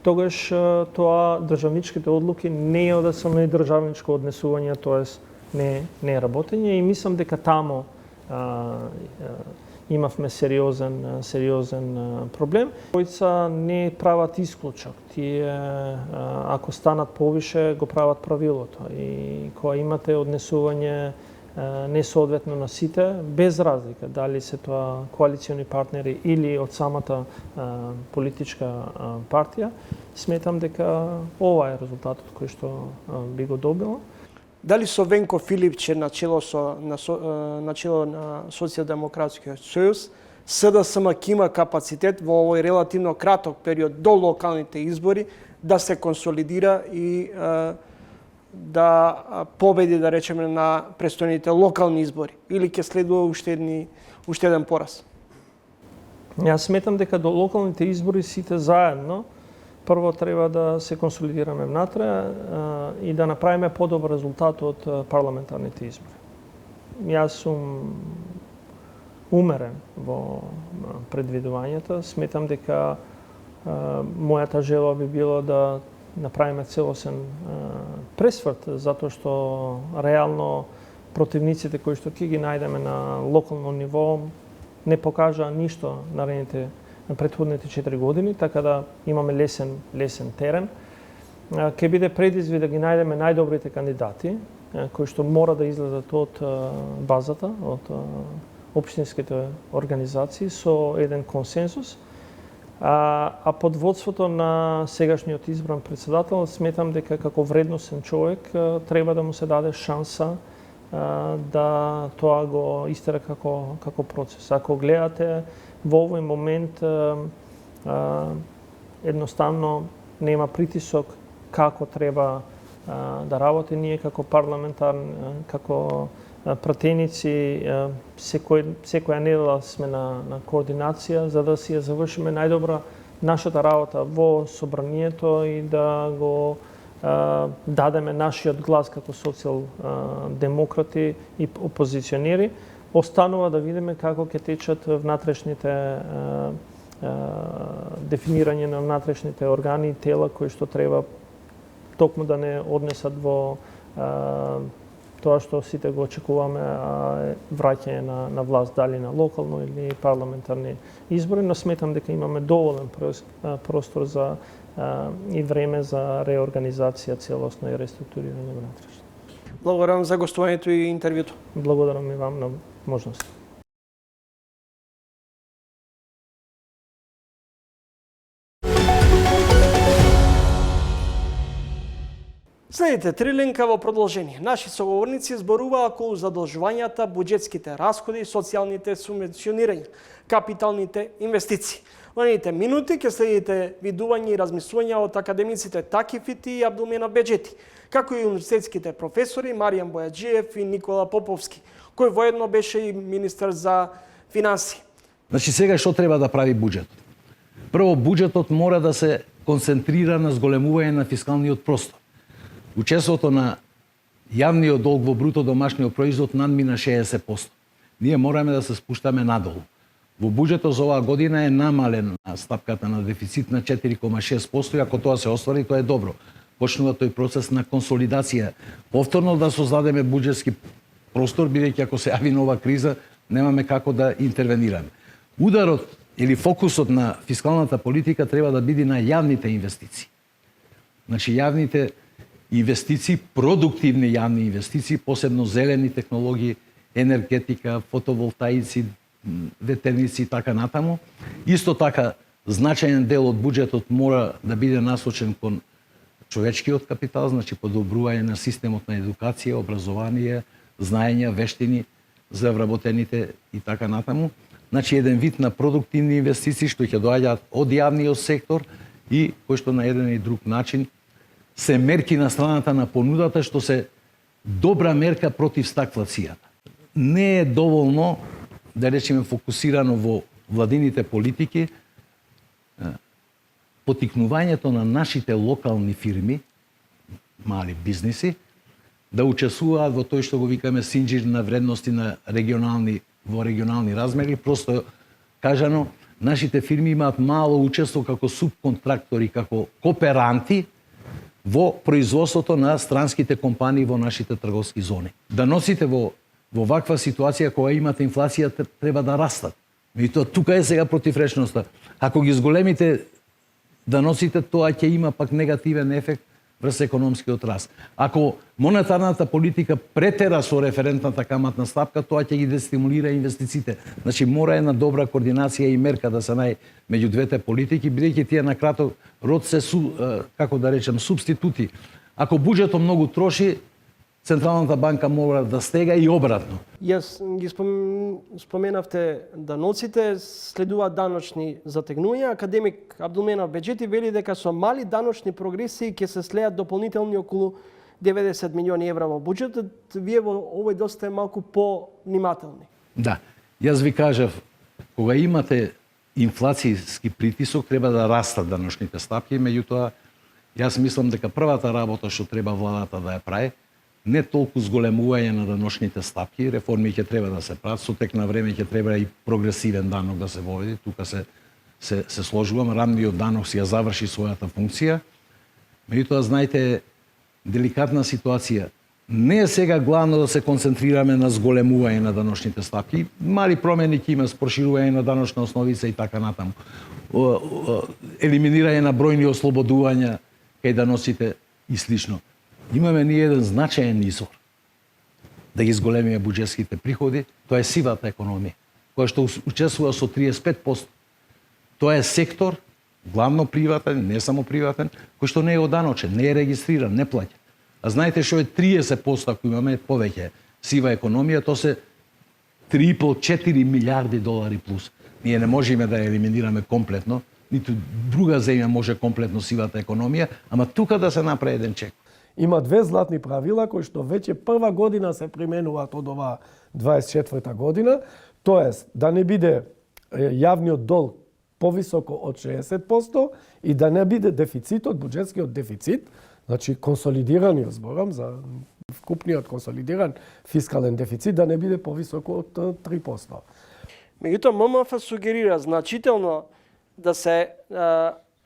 тогаш тоа државничките одлуки не е со недржавничко однесување, тоест не работење, и мислам дека тамо имавме сериозен проблем. Којца не прават исклучок. Тие, ако станат повише, го прават правилото. И кога имате однесување несоодветно на сите, без разлика, дали се тоа коалициони партнери или од самата политичка партија, сметам дека ова е резултатот кој што би го добила. Дали со Венко Филипче на чело на Социјалдемократскиот сојуз, СДСМ ќе има капацитет во овој релативно краток период до локалните избори да се консолидира и да победи, да речеме, на престојните локални избори? Или ќе следува уште еден пораз? Јас сметам дека до локалните избори сите заедно прво треба да се консолидираме внатре и да направиме подобар резултат од парламентарните избори. Јас сум умерен во предвидувањата. Сметам дека мојата желба би било да направиме целосен пресврт, затоа што реално противниците кои што ќе ги најдеме на локално ниво не покажаа ништо на претходните 4 години, така да имаме лесен терен. Ќе биде предизвик да ги најдеме најдобрите кандидати, кои што мора да излезат од базата, од општинските организации со еден консенсус. А под водството на сегашниот избран председател сметам дека како вредносен човек треба да му се даде шанса да тоа го истера како процес. Ако гледате во овој момент едноставно нема притисок како треба да работи ние како како пратеници, секоја недела сме на координација за да си ја завршиме најдобра нашата работа во собранието и да го дадеме нашиот глас како социјал-демократи и опозиционери. Останува да видиме како ќе течат внатрешните дефинирање на внатрешните органи и тела кои што треба токму да не однесат во тоа што сите го очекуваме, враќање на власт, дали на локално или парламентарни избори, но сметам дека имаме доволен простор за и време за реорганизација целосно и реструктурирање внатрешно. Благодарам за гостувањето и интервјуто. Благодарам и вам на можност. Следите Трилинка во продолжение. Наши соговорници зборуваа околу задолжувањата, буџетските расходи, социјалните субвенционирања, капиталните инвестиции. Во наredните минути ќе следите видување и размислувања од академиците Таки Фити и Абдулменов Беџети, како и универзитетските професори Маријан Бојаджиев и Никола Поповски, кој воедно беше и министар за финансии. Значи сега што треба да прави буџетот? Прво, буџетот мора да се концентрира на зголемување на фискалниот простор. Учеството на јавниот долг во бруто домашниот производ надмина 60%. Ние мораме да се спуштаме надолу. Во буџетот за оваа година е намалена стапката на дефицит на 4,6% и ако тоа се оствари, тоа е добро. Почнува тој процес на консолидација. Повторно да создадеме буџетски простор, бидејќи ако се јави нова криза, немаме како да интервенираме. Ударот или фокусот на фискалната политика треба да биде на јавните инвестиции. Значи јавните инвестиции, продуктивни јавни инвестиции, посебно зелени технологии, енергетика, фотоволтаици, ветерници и така натаму. Исто така, значајен дел од буџетот мора да биде насочен кон човечкиот капитал, значи подобрување на системот на едукација, образование, знаења, вештини за вработените и така натаму. Значи еден вид на продуктивни инвестиции што ќе доаѓаат од јавниот сектор и кои што на еден и друг начин се мерки на страната на понудата што се добра мерка против стагфлацијата. Не е доволно да речеме фокусирано во владините политики потикнувањето на нашите локални фирми, мали бизниси, да учествуваат во тој што го викаме синџир на вредности на во регионални размери. Просто кажано, нашите фирми имаат мало учество како субконтрактори, како кооперанти во производството на странските компании во нашите трговски зони. Даноците во ваква ситуација кога имате инфлација треба да растат. И тоа тука е сега противречноста. Ако ги зголемите даноците, тоа ќе има пак негативен ефект врз економскиот раст. Ако монетарната политика претера со референтната каматна стапка, тоа ќе ги дестимулира инвестициите. Значи мора една добра координација и мерка да се најде меѓу двете политики, бидејќи тие на краток род се како да речем субститути. Ако буџетот многу троши, Централната банка мора да стега и обратно. Јас ги споменавте даноците, следуваат даночни затегнувања. Академик Абдулменов Беџети вели дека со мали даночни прогресии ќе се слеат дополнителни околу 90 милиони евра во буџетот, вие во овој доста малку по-внимателни. Да. Јас ви кажав, кога имате инфлацијски притисок, треба да растат даношните стапки, меѓутоа, јас мислам дека првата работа што треба владата да ја прави, не толку зголемување на даношните стапки, реформи ќе треба да се прават, со тек на време ќе треба и прогресивен данок да се воведи, тука се сложувам, рамниот данок си ја заврши својата функција. Меѓутоа, знаете, деликатна ситуација. Не е сега главно да се концентрираме на зголемување на даношните стапки. Мали промени ќе има, проширување на даношна основица и така натаму. Елиминирање на бројни ослободувања кај даноците и слично. Имаме ние еден значаен извор да ги зголемиме буџетските приходи, тоа е сивата економија, која што учествува со 35%. Тоа е сектор, главно приватен, не само приватен, кој што не е оданочен, не е регистриран, не плаќа. А знаете што е 30% ако имаме повеќе сива економија, тоа се 3,5-4 милиарди долари плюс. Ние не можеме да ја елиминираме комплетно, ниту друга земја може комплетно сивата економија, ама тука да се направи еден чек. Има две златни правила кои што веќе прва година се применуваат од оваа 24-та година, тоест да не биде јавниот долг повисоко од 60% и да не биде дефицитот, буџетскиот дефицит, значи консолидираниот, зборам за вкупниот консолидиран фискален дефицит, да не биде повисоко од 3%. Меѓутоа, ММФ сугерира значително да се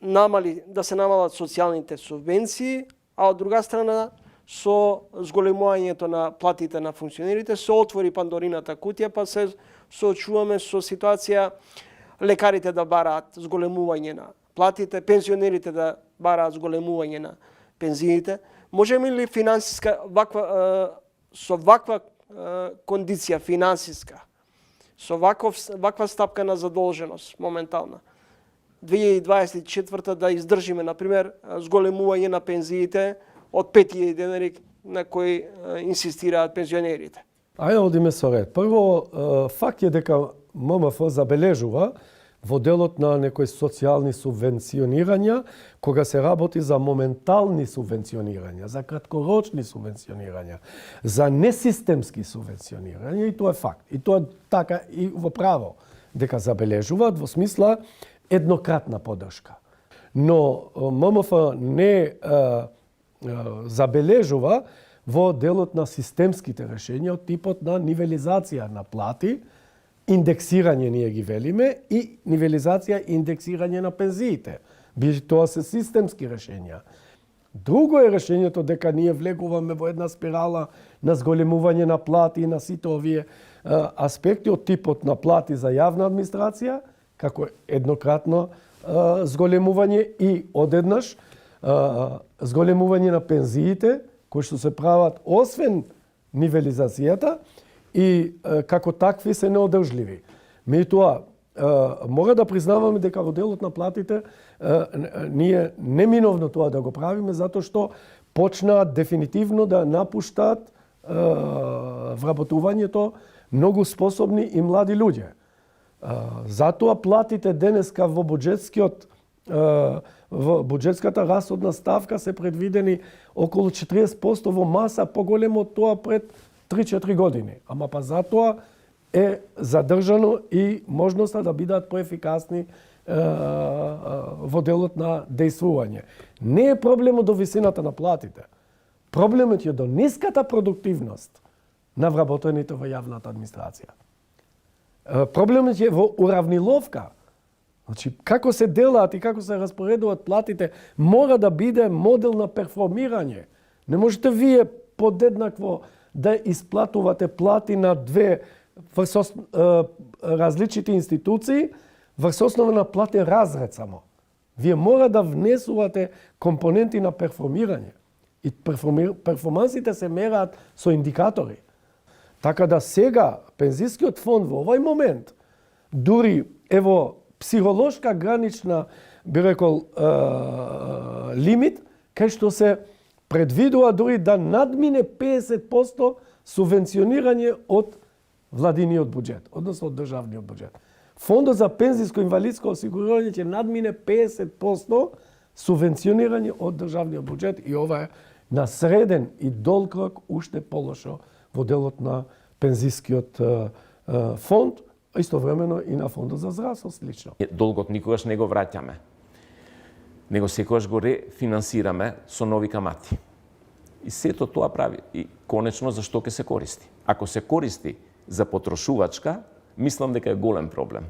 намалат социјалните субвенции, а од друга страна со зголемувањето на платите на функционерите се отвори Пандорината кутија, па се соочуваме со ситуација лекарите да бараат зголемување на платите, пензионерите да бараат зголемување на пензиите. Можеме ли со ваква кондиција финансиска, со ваква стапка на задолженост моментална, 2024 да издржиме, например, зголемување на пензиите од 5000 денари на кои инсистираат пензионерите? Ајде одиме со ред. Прво, факт е дека ММФ забележува во делот на некои социјални субвенционирања, кога се работи за моментални субвенционирања, за краткорочни субвенционирања, за несистемски субвенционирања, и тоа е факт. И тоа така и во право дека забележуваат во смисла еднократна поддршка. Но ММФ не забележува во делот на системските решенија од типот на нивелизација на плати, индексирање ние ги велиме и нивелизација и индексирање на пензиите. Тоа се системски решенија. Друго е решењето дека ние влегуваме во една спирала на зголемување на плати и на сите овие аспекти од типот на плати за јавна администрација, како еднократно зголемување и одеднаш зголемување на пензиите, кои што се прават освен нивелизацијата и како такви се неодржливи. Меѓутоа, мора да признаваме дека во делот на платите ние неминовно тоа да го правиме, затоа што почнаат дефинитивно да напуштаат вработувањето многу способни и млади луѓе. Затоа платите денеска во буџетската расходна ставка се предвидени околу 40% во маса поголемо од тоа пред 3-4 години. Ама па затоа е задржано и можноста да бидат поефикасни во делот на дејствување. Не е проблемот до висината на платите. Проблемот е до ниската продуктивност на вработените во јавната администрација. Проблемот е во уравниловка. Значи, како се делаат и како се распоредуваат платите, мора да биде модел на перформирање. Не можете вие подеднакво да исплатувате плати на две различити институции врз основа на платен разред само. Вие мора да внесувате компоненти на перформирање. И перформансите се мераат со индикатори. Така да сега пензискиот фонд во овој момент дури ево психолошка гранична, би рекол, лимит, кај што се предвидува дури да надмине 50% субвенционирање од владиниот буџет, односно од државниот буџет. Фондот за пензиско инвалидско осигурување ќе надмине 50% субвенционирање од државниот буџет и ова на среден и долг рок уште полошо во делот на пензискиот фонд, а истовремено и на фондот за здравство слично. Долгот никогаш не го враќаме, него секогаш го рефинансираме со нови камати. И сето тоа прави. И конечно, зашто ќе се користи? Ако се користи за потрошувачка, мислам дека е голем проблем.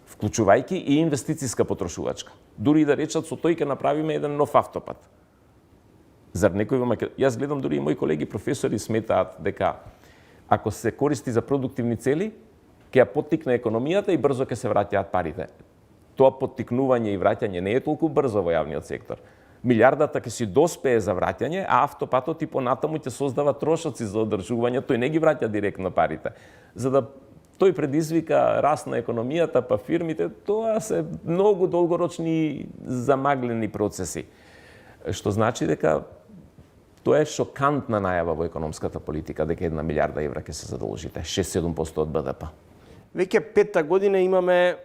Вклучувајќи и инвестициска потрошувачка. Дури и да речат, со тој ќе направиме еден нов автопат. Зар некој во Македонија? Јас гледам, дури и мои колеги професори сметаат дека ако се користи за продуктивни цели, ќе ја поттикне економијата и брзо ќе се враќаат парите. Тоа поттикнување и враќање не е толку брзо во јавниот сектор. Милиардата ќе си доспее за враќање, а автопатот и понатаму ќе создава трошоци за одржување, тој не ги враќа директно парите. За да тој предизвика раст на економијата, па фирмите, тоа се многу долгорочни замаглени процеси. Што значи дека тоа е шокантна најава во економската политика, дека 1 милиарда евра ќе се задолжите, 6-7% од БДП. Веќе 5-та година имаме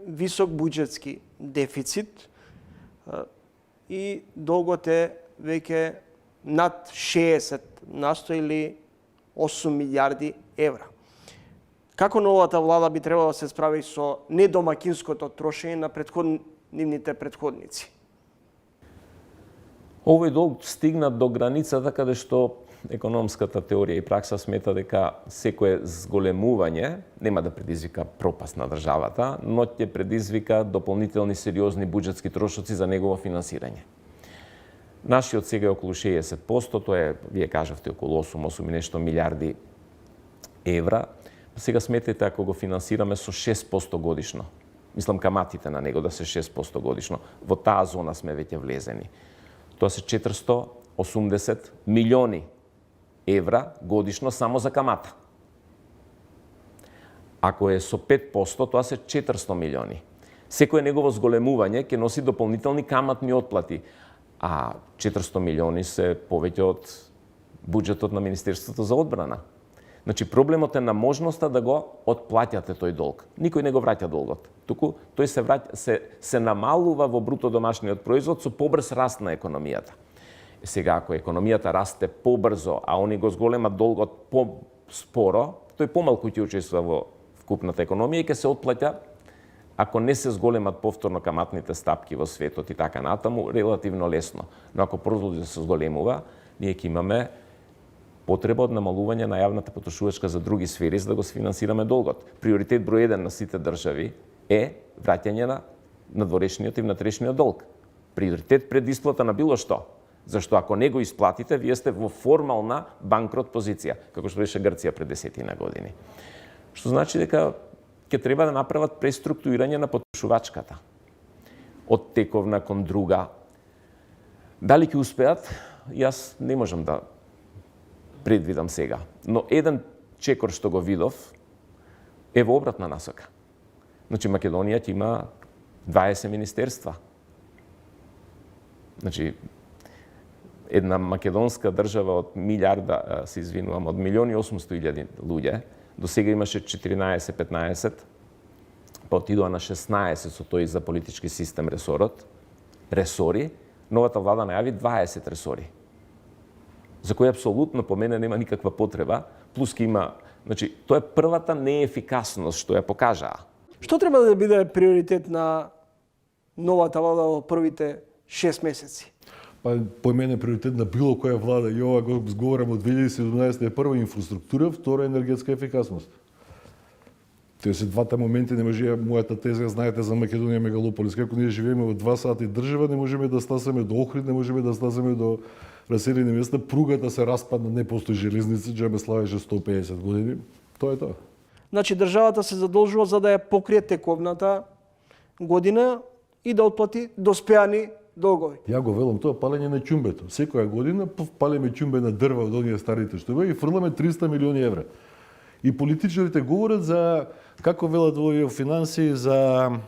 висок буџетски дефицит и долгот е веќе над 60 насто или 8 милиарди евра. Како новата влада би требало да се справи со недомакинското трошење на нивните предходници? Овој долг стигна до границата каде што економската теорија и пракса смета дека секое зголемување нема да предизвика пропаст на државата, но ќе предизвика дополнителни сериозни буџетски трошоци за негово финансирање. Нашиот сега е околу 60%, тоа е, вие кажавте, околу 8 и нешто милиарди евра. Сега сметете ако го финансираме со 6% годишно. Мислам каматите на него да се 6% годишно. Во таа зона сме веќе влезени. Тоа се 480 милиони евра годишно само за камата. Ако е со 5%, тоа се 400 милиони. Секое негово зголемување ќе носи дополнителни каматни отплати, а 400 милиони се повеќе од буџетот на Министерството за одбрана. Значи, проблемот е на можноста да го отплаќате тој долг. Никој не го враќа долгот. Туку тој се намалува во бруто домашниот производ со побрз раст на економијата. Сега, ако економијата расте побрзо, а они го зголемат долгот по-споро, тој помалку ќе учествува во вкупната економија и ќе се отплаќа, ако не се зголемат повторно каматните стапки во светот и така натаму, релативно лесно. Но ако продолжи да се зголемува, ние ќе имаме потреба од намалување на јавната потрошувачка за други сфери за да го сфинансираме долгот. Приоритет број 1 на сите држави е враќање на надворешниот и внатрешниот долг. Приоритет пред исплата на било што. Зашто ако не го исплатите, вие сте во формална банкрот позиција, како што беше Грција пред 10 години. Што значи дека ќе треба да направат преструктурирање на потрошувачката. Од тековна кон друга. Дали ќе успеат? Јас не можам да предвидам сега. Но еден чекор што го видов е во обратна насока. Значи, Македонија ќе има 20 министерства. Значи, една македонска држава од милиарда, се извинувам, од 1.800.000 луѓе, до сега имаше 14-15, па отидоа на 16 со тој за политички систем ресори, новата влада најави 20 ресори, за кои апсолутно по мене нема никаква потреба, плюс ке има, значи, тоа е првата неефикасност што ја покажаа. Што треба да биде приоритет на новата влада во првите 6 месеци? Па, по мене приоритет на било која влада, и ова го зговорам од 2017 е прва инфраструктура, втора енергетска ефикасност. Тоа се двата моменти, не може мојата теза, знаете за Македонија мегалополис, како ние живееме во 2 сати држава, не можеме да стасаме до Охрид, не можеме да стасаме до населени места, пругата се распадна, не постои железница, џабе славеше 150 години. Тоа е тоа. Значи, државата се задолжува за да ја покрие тековната година и да отплати доспеани долгови. Ја го велам тоа палење на ќумбето. Секоја година палеме ќумбе на дрва од оние старите што беа и фрламе 300 милиони евра. И политичарите говорат за, како велат во финансии, за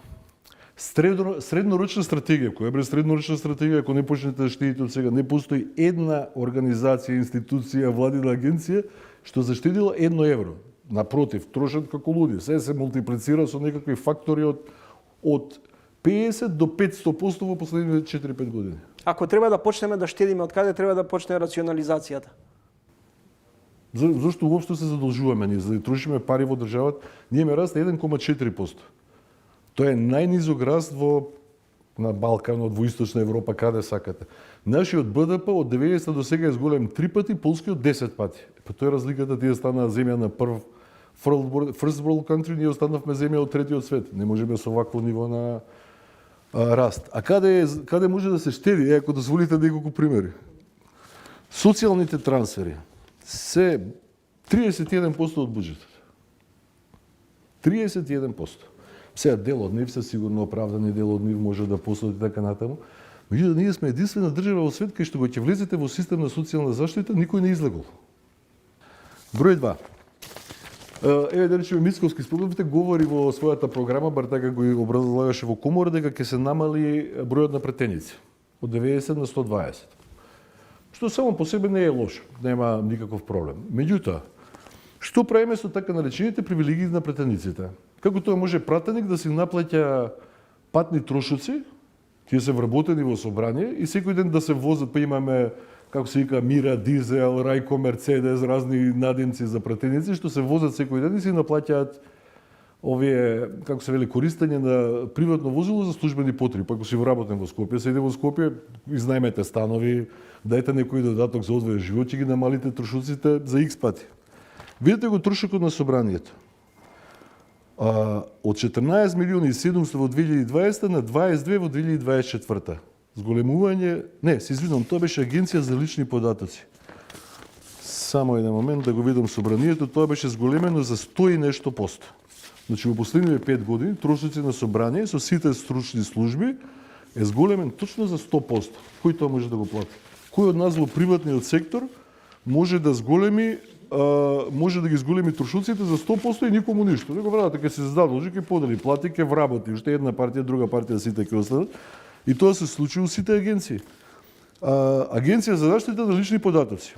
среднорочна стратегија. Која е среднорочна стратегија, ако не почнете да штедите од сега? Не постои една организација, институција, владина агенција што заштедила 1 евро. Напротив, трошат како луди. Се мултиплицира со некакви фактори од 50 до 500% во последните 4-5 години. Ако треба да почнеме да штедиме, од каде треба да почне рационализацијата? Зашто уопшто се задолжуваме ние, за да трошиме пари во државата? Ние имаме раст 1,4%. Тоа е најнизок раст на Балканот, во Источна Европа, каде сакате. Нашиот БДП од 90 до сега е зголем 3 пати, полскиот 10 пати. Па тоа е разликата, тие станаа земја на first world country, ние останавме земја од третиот свет. Не можеме со вакво ниво на раст. А каде може да се штеди? Ако дозволите неколку примери. Социјалните трансфери се 31% од буџетот. 31%. Сега дел од нив се сигурно оправдани, дел од нив може да посуди така натаму. Меѓутоа, ние сме единствена држава во свет кај што го ќе влезете во систем на социјална заштита, никој не излегол. Број 2. Еве да речеме Мицковски спомнавте говори во својата програма, бар така го образлагаше во комора, дека ќе се намали бројот на претеници од 90 на 120. Што само по себе не е лошо, нема никаков проблем. Меѓутоа, што правиме со така наречените привилегии на претениците? Како тоа може пратеник да си наплаќа патни трошоци, тие се вработени во собрание и секој ден да се возат, па имаме, како се вика, Мира, Дизел, Рајко, Мерцедес, разни надимци за пратеници, што се возат секој ден и си наплаќаат овие, како се вели, користење на приватно возило за службени потреби. Па ако си вработен во Скопје, се иде во Скопје, изнајмете станови, дајте некој додаток за одвоен живот, ќе ги намалите трошоците за X пати. Видете го трошокот на собранието. Од 14 милиони и 700 во 2020 на 22 во 2024. Зголемување, не, се извинувам, тоа беше Агенција за лични податоци. Само еден момент да го видам собранието, тоа беше зголемено за 100 и нешто посто. Значи во последните 5 години трошоци на собрание со сите стручни служби е зголемен точно за 100%. Кој тоа може да го плати? Кој од нас во приватниот сектор може да зголеми може да ги зголеми трошоците за 100% и никому ништо. Него врадата ќе се задолжи, ќе подели плати, ќе вработи, уште една партија, друга партија, сите ќе останат. И тоа се случи во сите агенции. Агенција за заштита на лични податоци.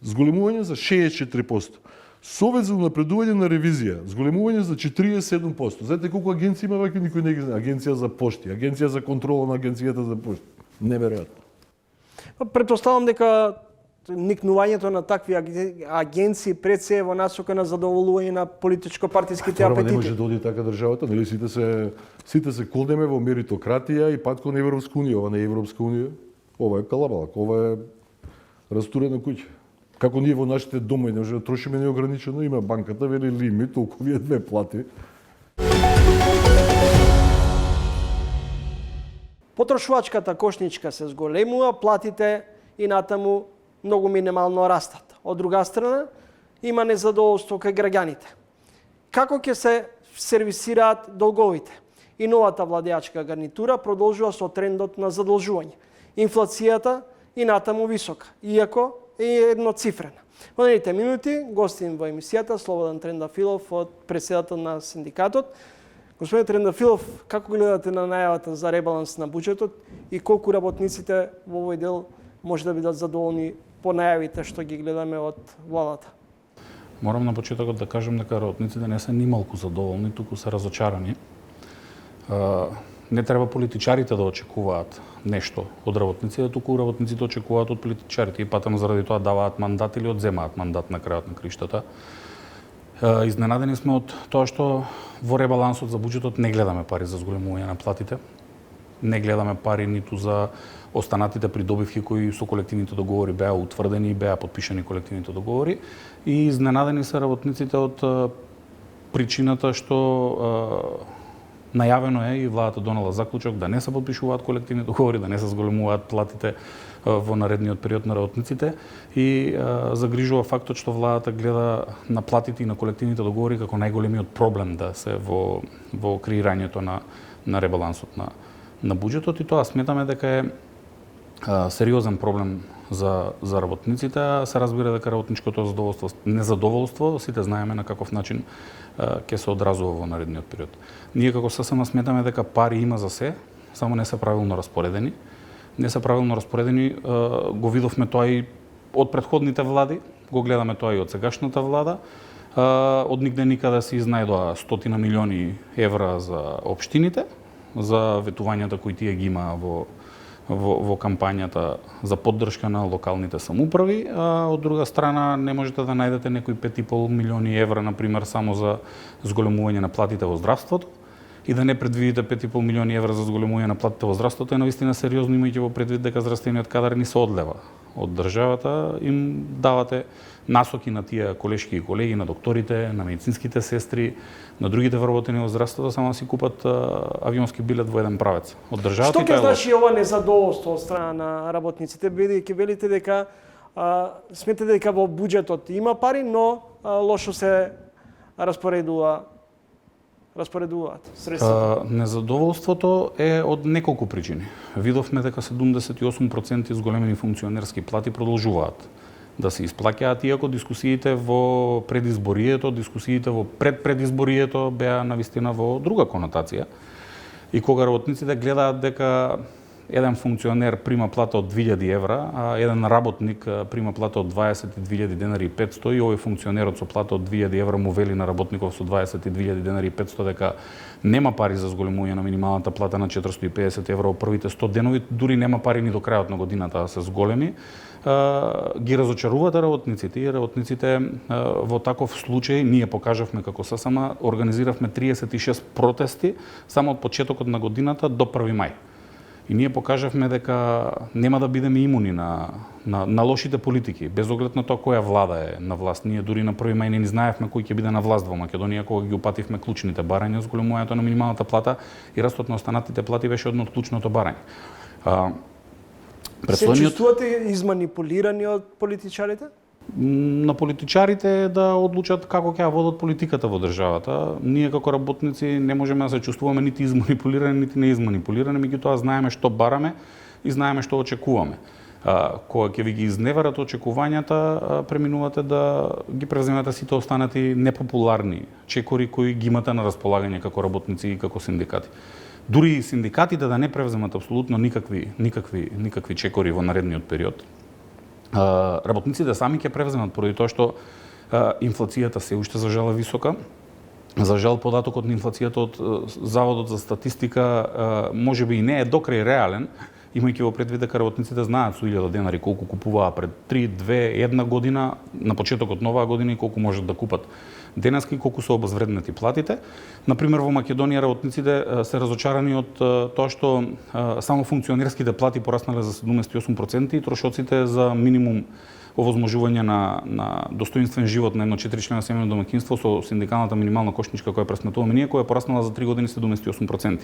Зголемување за 64%. Совет за унапредување на ревизија, зголемување за 47%. Знаете колку агенции има ваќе никој не ги знае. Агенција за пошти, Агенција за контрола на Агенцијата за пошти. Неверојатно. Претпоставам дека никнувањето на такви агенции пред се е во насока на задоволување на политичко-партиските апетити. Не може да оди така државата, нели сите се колнеме во меритократија и пат кон Европска унија, ова не е Европска унија. Ова е калабалак, ова е растурена куќа. Како ние во нашите домови не може да трошиме неограничено, има банката вели лимит, толку вие две плати. Потрошувачката кошничка се зголемува, платите и натаму многу минимално растат. Од друга страна, има незадоволство кај граѓаните. Како ќе се сервисираат долговите? И новата владеачка гарнитура продолжува со трендот на задолжување. Инфлацијата и натаму висока, иако е едноцифрена. Во наредните минути гостин во емисијата Слободан Трендафилов од председател на синдикатот. Господин Трендафилов, како гледате на најавата за ребаланс на буџетот и колку работниците во овој дел може да бидат задоволни по најавите што ги гледаме од владата? Морам на почетокот да кажам дека работниците не се нималку задоволни, туку се разочарани. Не треба политичарите да очекуваат нешто од работниците, туку работниците очекуваат од политичарите и патам заради тоа даваат мандат или одземаат мандат на крајот на криштата. Изненадени сме од тоа што во ребалансот за буџетот не гледаме пари за зголемување на платите, не гледаме пари ниту за останатите придобивки кои со колективните договори беа утврдени и беа подпишани колективните договори и изненадени се работниците од причината што најавено е и владата донела заклучок да не се подпишуваат колективни договори, да не се зголемуваат платите во наредниот период на работниците и загрижува фактот што владата гледа на платите и на колективните договори како најголемиот проблем да се во креирањето на ребалансот на буџетот и тоа сметаме дека е сериозен проблем за работниците, се разбира дека работничкото незадоволство, сите знаеме на каков начин ќе се одразува во наредниот период. Ние како ССМ сметаме дека пари има за се, само не се правилно распоредени. Не се правилно распоредени, го видовме тоа и од претходните влади, го гледаме тоа и од сегашната влада. Од нигде никаде се изнајдоа 100 милиони евра за општините, за ветувањата кои тие ги има во кампањата за поддршка на локалните самоуправи, а од друга страна не можете да најдете некои 5,5 милиони евра, например, само за зголемување на платите во здравството, и да не предвидите 5,5 милиони евра за зголемување на платите во здравството е навистина сериозно, имајќи во предвид дека здравствениот кадар ни се одлева од државата. Им давате насоки на тие колешки и колеги, на докторите, на медицинските сестри, на другите вработени во здравството, само да си купат авионски билет во еден правец. Од државата Што и ќе тоа е значи ова незадоволство од страна на работниците, бидејќи велите дека сметате дека во буџетот има пари, но лошо се распоредуваат средствата? Незадоволството е од неколку причини. Видовме дека 78% зголемени функционерски плати продолжуваат да се исплаќаат, иако дискусиите во предизборието, дискусиите во предпредизборието беа навистина во друга конотација. И кога работниците гледаат дека еден функционер прима плата од 2000 евра, а еден работник прима плата од 22.000 денари и 500, и овој функционерот со плата од 2000 евра му вели на работников со 22.000 денари и 500 дека нема пари за зголемување на минималната плата на 450 евра во првите 100 денови, дури нема пари ни до крајот на годината да се зголеми, ги разочарувате работниците, и работниците во таков случај ние покажавме како ССМ, организиравме 36 протести само од почетокот на годината до 1 мај. И ние покажавме дека нема да бидеме имуни на лошите политики, без оглед на тоа која влада е на власт. Ние дури на 1 мај не знаевме кој ќе биде на власт во Македонија, кога ги упативме клучните барања, зголемувањето на минималната плата и растот на останатите плати беше едно од клучното барање. Се чувствувате изманипулирани од политичарите? На политичарите да одлучат како ќе ја водат политиката во државата. Ние како работници не можеме да се чувствуваме нити изманипулирани, нити неизманипулирани, меѓутоа знаеме што бараме и знаеме што очекуваме. Кога ќе ви ги изневерат очекувањата, преминувате да ги преземете сите останати непопуларни чекори кои ги имате на располагање како работници и како синдикати. Дури и синдикатите да не превземат апсолутно никакви чекори во наредниот период, работниците сами ќе превземат, поради тоа што инфлацијата се уште за жал е висока. За жал податокот на инфлацијата од Заводот за статистика можеби и не е докрај реален, имајќи во предвид дека работниците знаат со 1000 денари колку купуваа пред 3, 2, 1 година, на почетокот на оваа година и колку можат да купат денеска и колку се обезвреднати платите. Например, во Македонија работниците се разочарани од тоа што само функционерските плати пораснале за 78% и трошоците за минимум овозможување на достоинствен живот на едно 4-члено семејно домаќинство со синдикалната минимална кошничка која пресметуваме ние, која пораснала за 3 години 78%.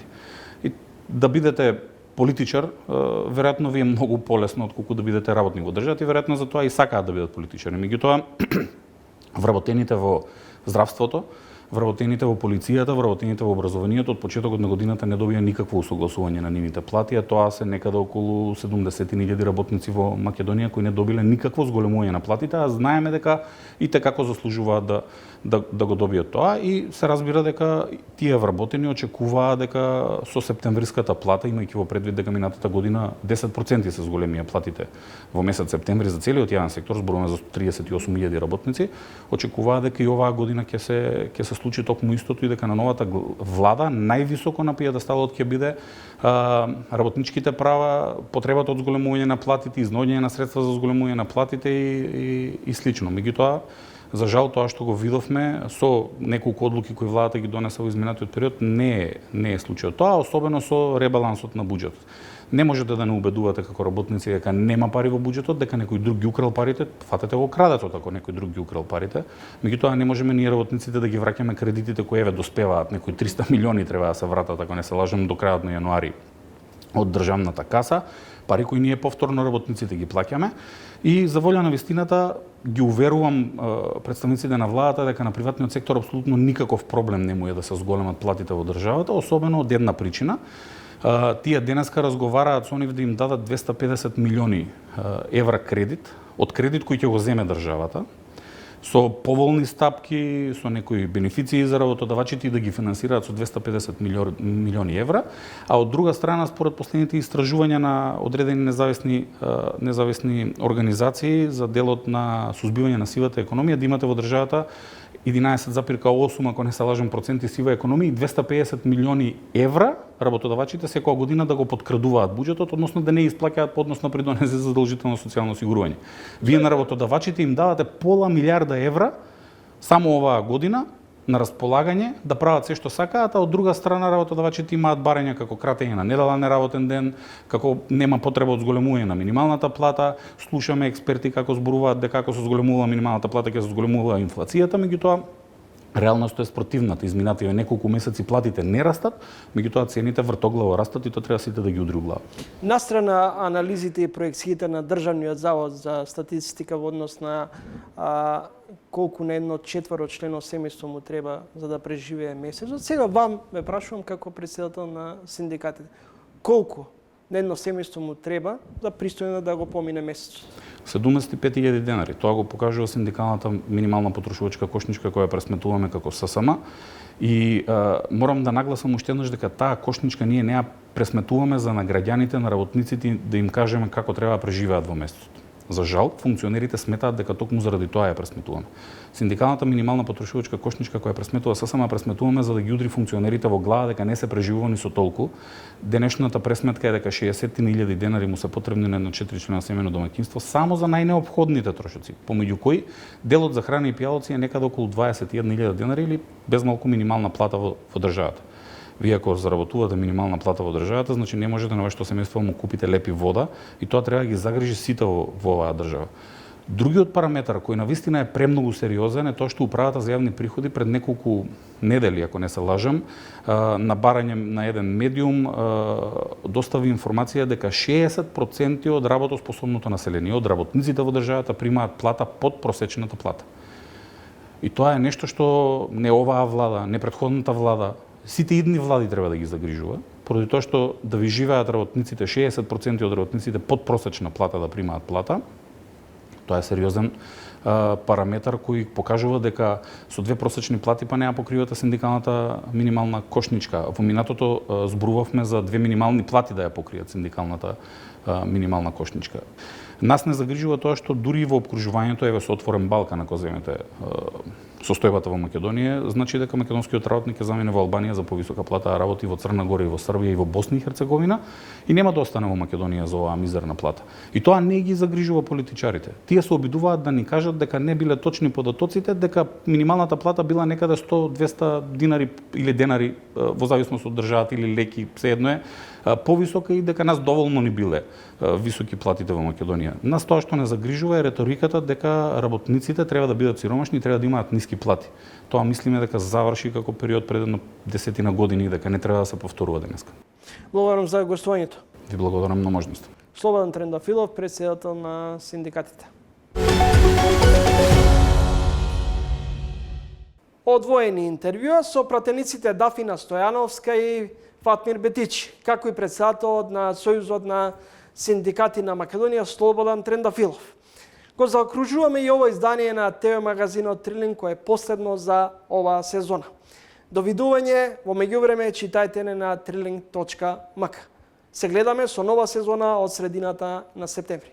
И да бидете политичар, веројатно ви е многу полесно отколку да бидете работник во државата, и веројатно за тоа и сакаат да бидат политичари. Меѓутоа, вработените во здравството, вработените во полицијата, вработените во образованието од почетокот на годината не добија никакво усогласување на нивните плати, а тоа се некаде околу 70.000 работници во Македонија кои не добиле никакво зголемување на платите, а знаеме дека и те како заслужуваат да го добијат тоа, и се разбира дека тие вработени очекуваат дека со септемвриската плата, имајќи во предвид дека минатата година 10% се зголемија платите во месец септември за целиот јавен сектор, зборуваме за 38.000 работници, очекуваат дека и оваа година ќе се случи токму истото и дека на новата влада највисоко на пиедесталот ќе биде работничките права, потребата од зголемување на платите, изнаоѓање на средства за зголемување на платите и слично. Меѓутоа, за жал тоа што го видовме со неколку одлуки кои владата ги донесе во изминатиот период не е случајот. Тоа особено со ребалансот на буџетот. Не можете да не убедувате како работници дека нема пари во буџетот, дека некој друг ги украл парите, фатете го крадецот ако некој друг ги украл парите. Меѓутоа не можеме ние работниците да ги враќаме кредитите кои еве доспеваат, некои 300 милиони треба да се вратат, ако не се лажам, до крајот на јануари од државната каса, пари кои ние повторно работниците ги плаќаме. И за волја на вистината ги уверувам представниците на владата дека на приватниот сектор апсолутно никаков проблем не му е да се зголемат платите во државата, особено од една причина. Тие денеска разговараат со нив да им дадат 250 милиони евра кредит, од кредит кој ќе го земе државата, со поволни стапки, со некои бенефиции за работодавачите и да ги финансираат со 250 милиони евра, а од друга страна, според последните истражувања на одредени независни организации за делот на сузбивање на сивата економија, да имате во државата 11,8 ако не се лажам проценти сива економија и 250 милиони евра работодавачите секоја година да го подкрадуваат буџетот, односно да не исплаќаат поднос на придонес за задолжително социјално осигурување. Вие на работодавачите им давате пола милиарда евра само оваа година на располагање да прават се што сакаат, а од друга страна работодавачите имаат барања како кратење на неделен неработен ден, како нема потреба од зголемување на минималната плата. Слушаме експерти како зборуваат дека ако се зголемува минималната плата ќе се зголемува инфлацијата, меѓутоа реалноста е спротивната. Изминативе неколку месеци платите не растат, меѓутоа цените вртоглаво растат и тоа треба сите да ги удри у глава. Настрана анализите и проекциите на Државниот завод за статистика во однос на колку на едно четворочлено семејство му треба за да преживее месецот. Сега вам ве прашувам како претседател на синдикатите. Колку на едно семејство му треба за пристојно да го помине месецот? 75.000 денари. Тоа го покажува синдикалната минимална потрошувачка кошничка која пресметуваме како ССМ. И морам да нагласам уште еднаш дека таа кошничка ние не ја пресметуваме за на граѓаните, на работниците да им кажеме како треба да преживеат во месецот. За жал, функционерите сметаат дека токму заради тоа ја пресметуваме. Синдикалната минимална потрошувачка кошничка која пресметува ССМ пресметуваме за да ги удри функционерите во глава дека не се преживува ни со толку. Денешната пресметка е дека 60.000 денари му се потребни на едно 4-члено семејно домаќинство само за најнеопходните трошоци, помеѓу кои делот за храна и пијалоци е некаде околу 21.000 денари или без малку минимална плата во државата. Вие ако заработувате минимална плата во државата, значи не можете на вашето семејство му купите леп и вода и тоа треба да ги загрижи сите во оваа држава. Другиот параметар кој навистина е премногу сериозен е тоа што управата за јавни приходи пред неколку недели, ако не се лажам, на барање на еден медиум достави информација дека 60% од работоспособното население, од работниците во државата примаат плата под просечната плата. И тоа е нешто што не оваа влада, не претходната влада, сите идни влади треба да ги загрижува, поради тоа што да ви живеат работниците, 60% од работниците под просечна плата да примаат плата. Тоа е сериозен параметар кој покажува дека со две просечни плати па не ја покривате синдикалната минимална кошничка. Во минатото зборувавме за две минимални плати да ја покријат синдикалната минимална кошничка. Нас не загрижува тоа што дури во опкружувањето, еве со отворен Балкан, ако земете состојбата во Македонија, значи дека македонскиот работник ќе замине во Албанија за повисока плата, а работи во Црна Гора и во Србија и во Босна и Херцеговина и нема да остане во Македонија за оваа мизерна плата. И тоа не ги загрижува политичарите. Тие се обидуваат да ни кажат дека не биле точни податоците, дека минималната плата била некаде 100-200 динари или денари во зависност од државата или леки, сеедно е, повисока и дека нас доволно ни биле високи платите во Македонија. Нас тоа што не загрижува е реториката дека работниците треба да бидат сиромашни и треба да имаат ниски плати. Тоа мислиме дека заврши како период пред едно 10 години и дека не треба да се повторува денеска. Благодарам за гостувањето. Ви благодарам на можноста. Слободан Трендафилов, претседател на синдикатите. Одвоени интервјуа со пратениците Дафина Стојановска и Фатмир Бетичи, како и претседателот на Сојузот на синдикати на Македонија Слободан Трендафилов. Го заокружуваме и ово издание на ТВ магазинот Трилинг, кое е последно за оваа сезона. Довидување, во меѓувреме читајте на triling.mk. Се гледаме со нова сезона од средината на септември.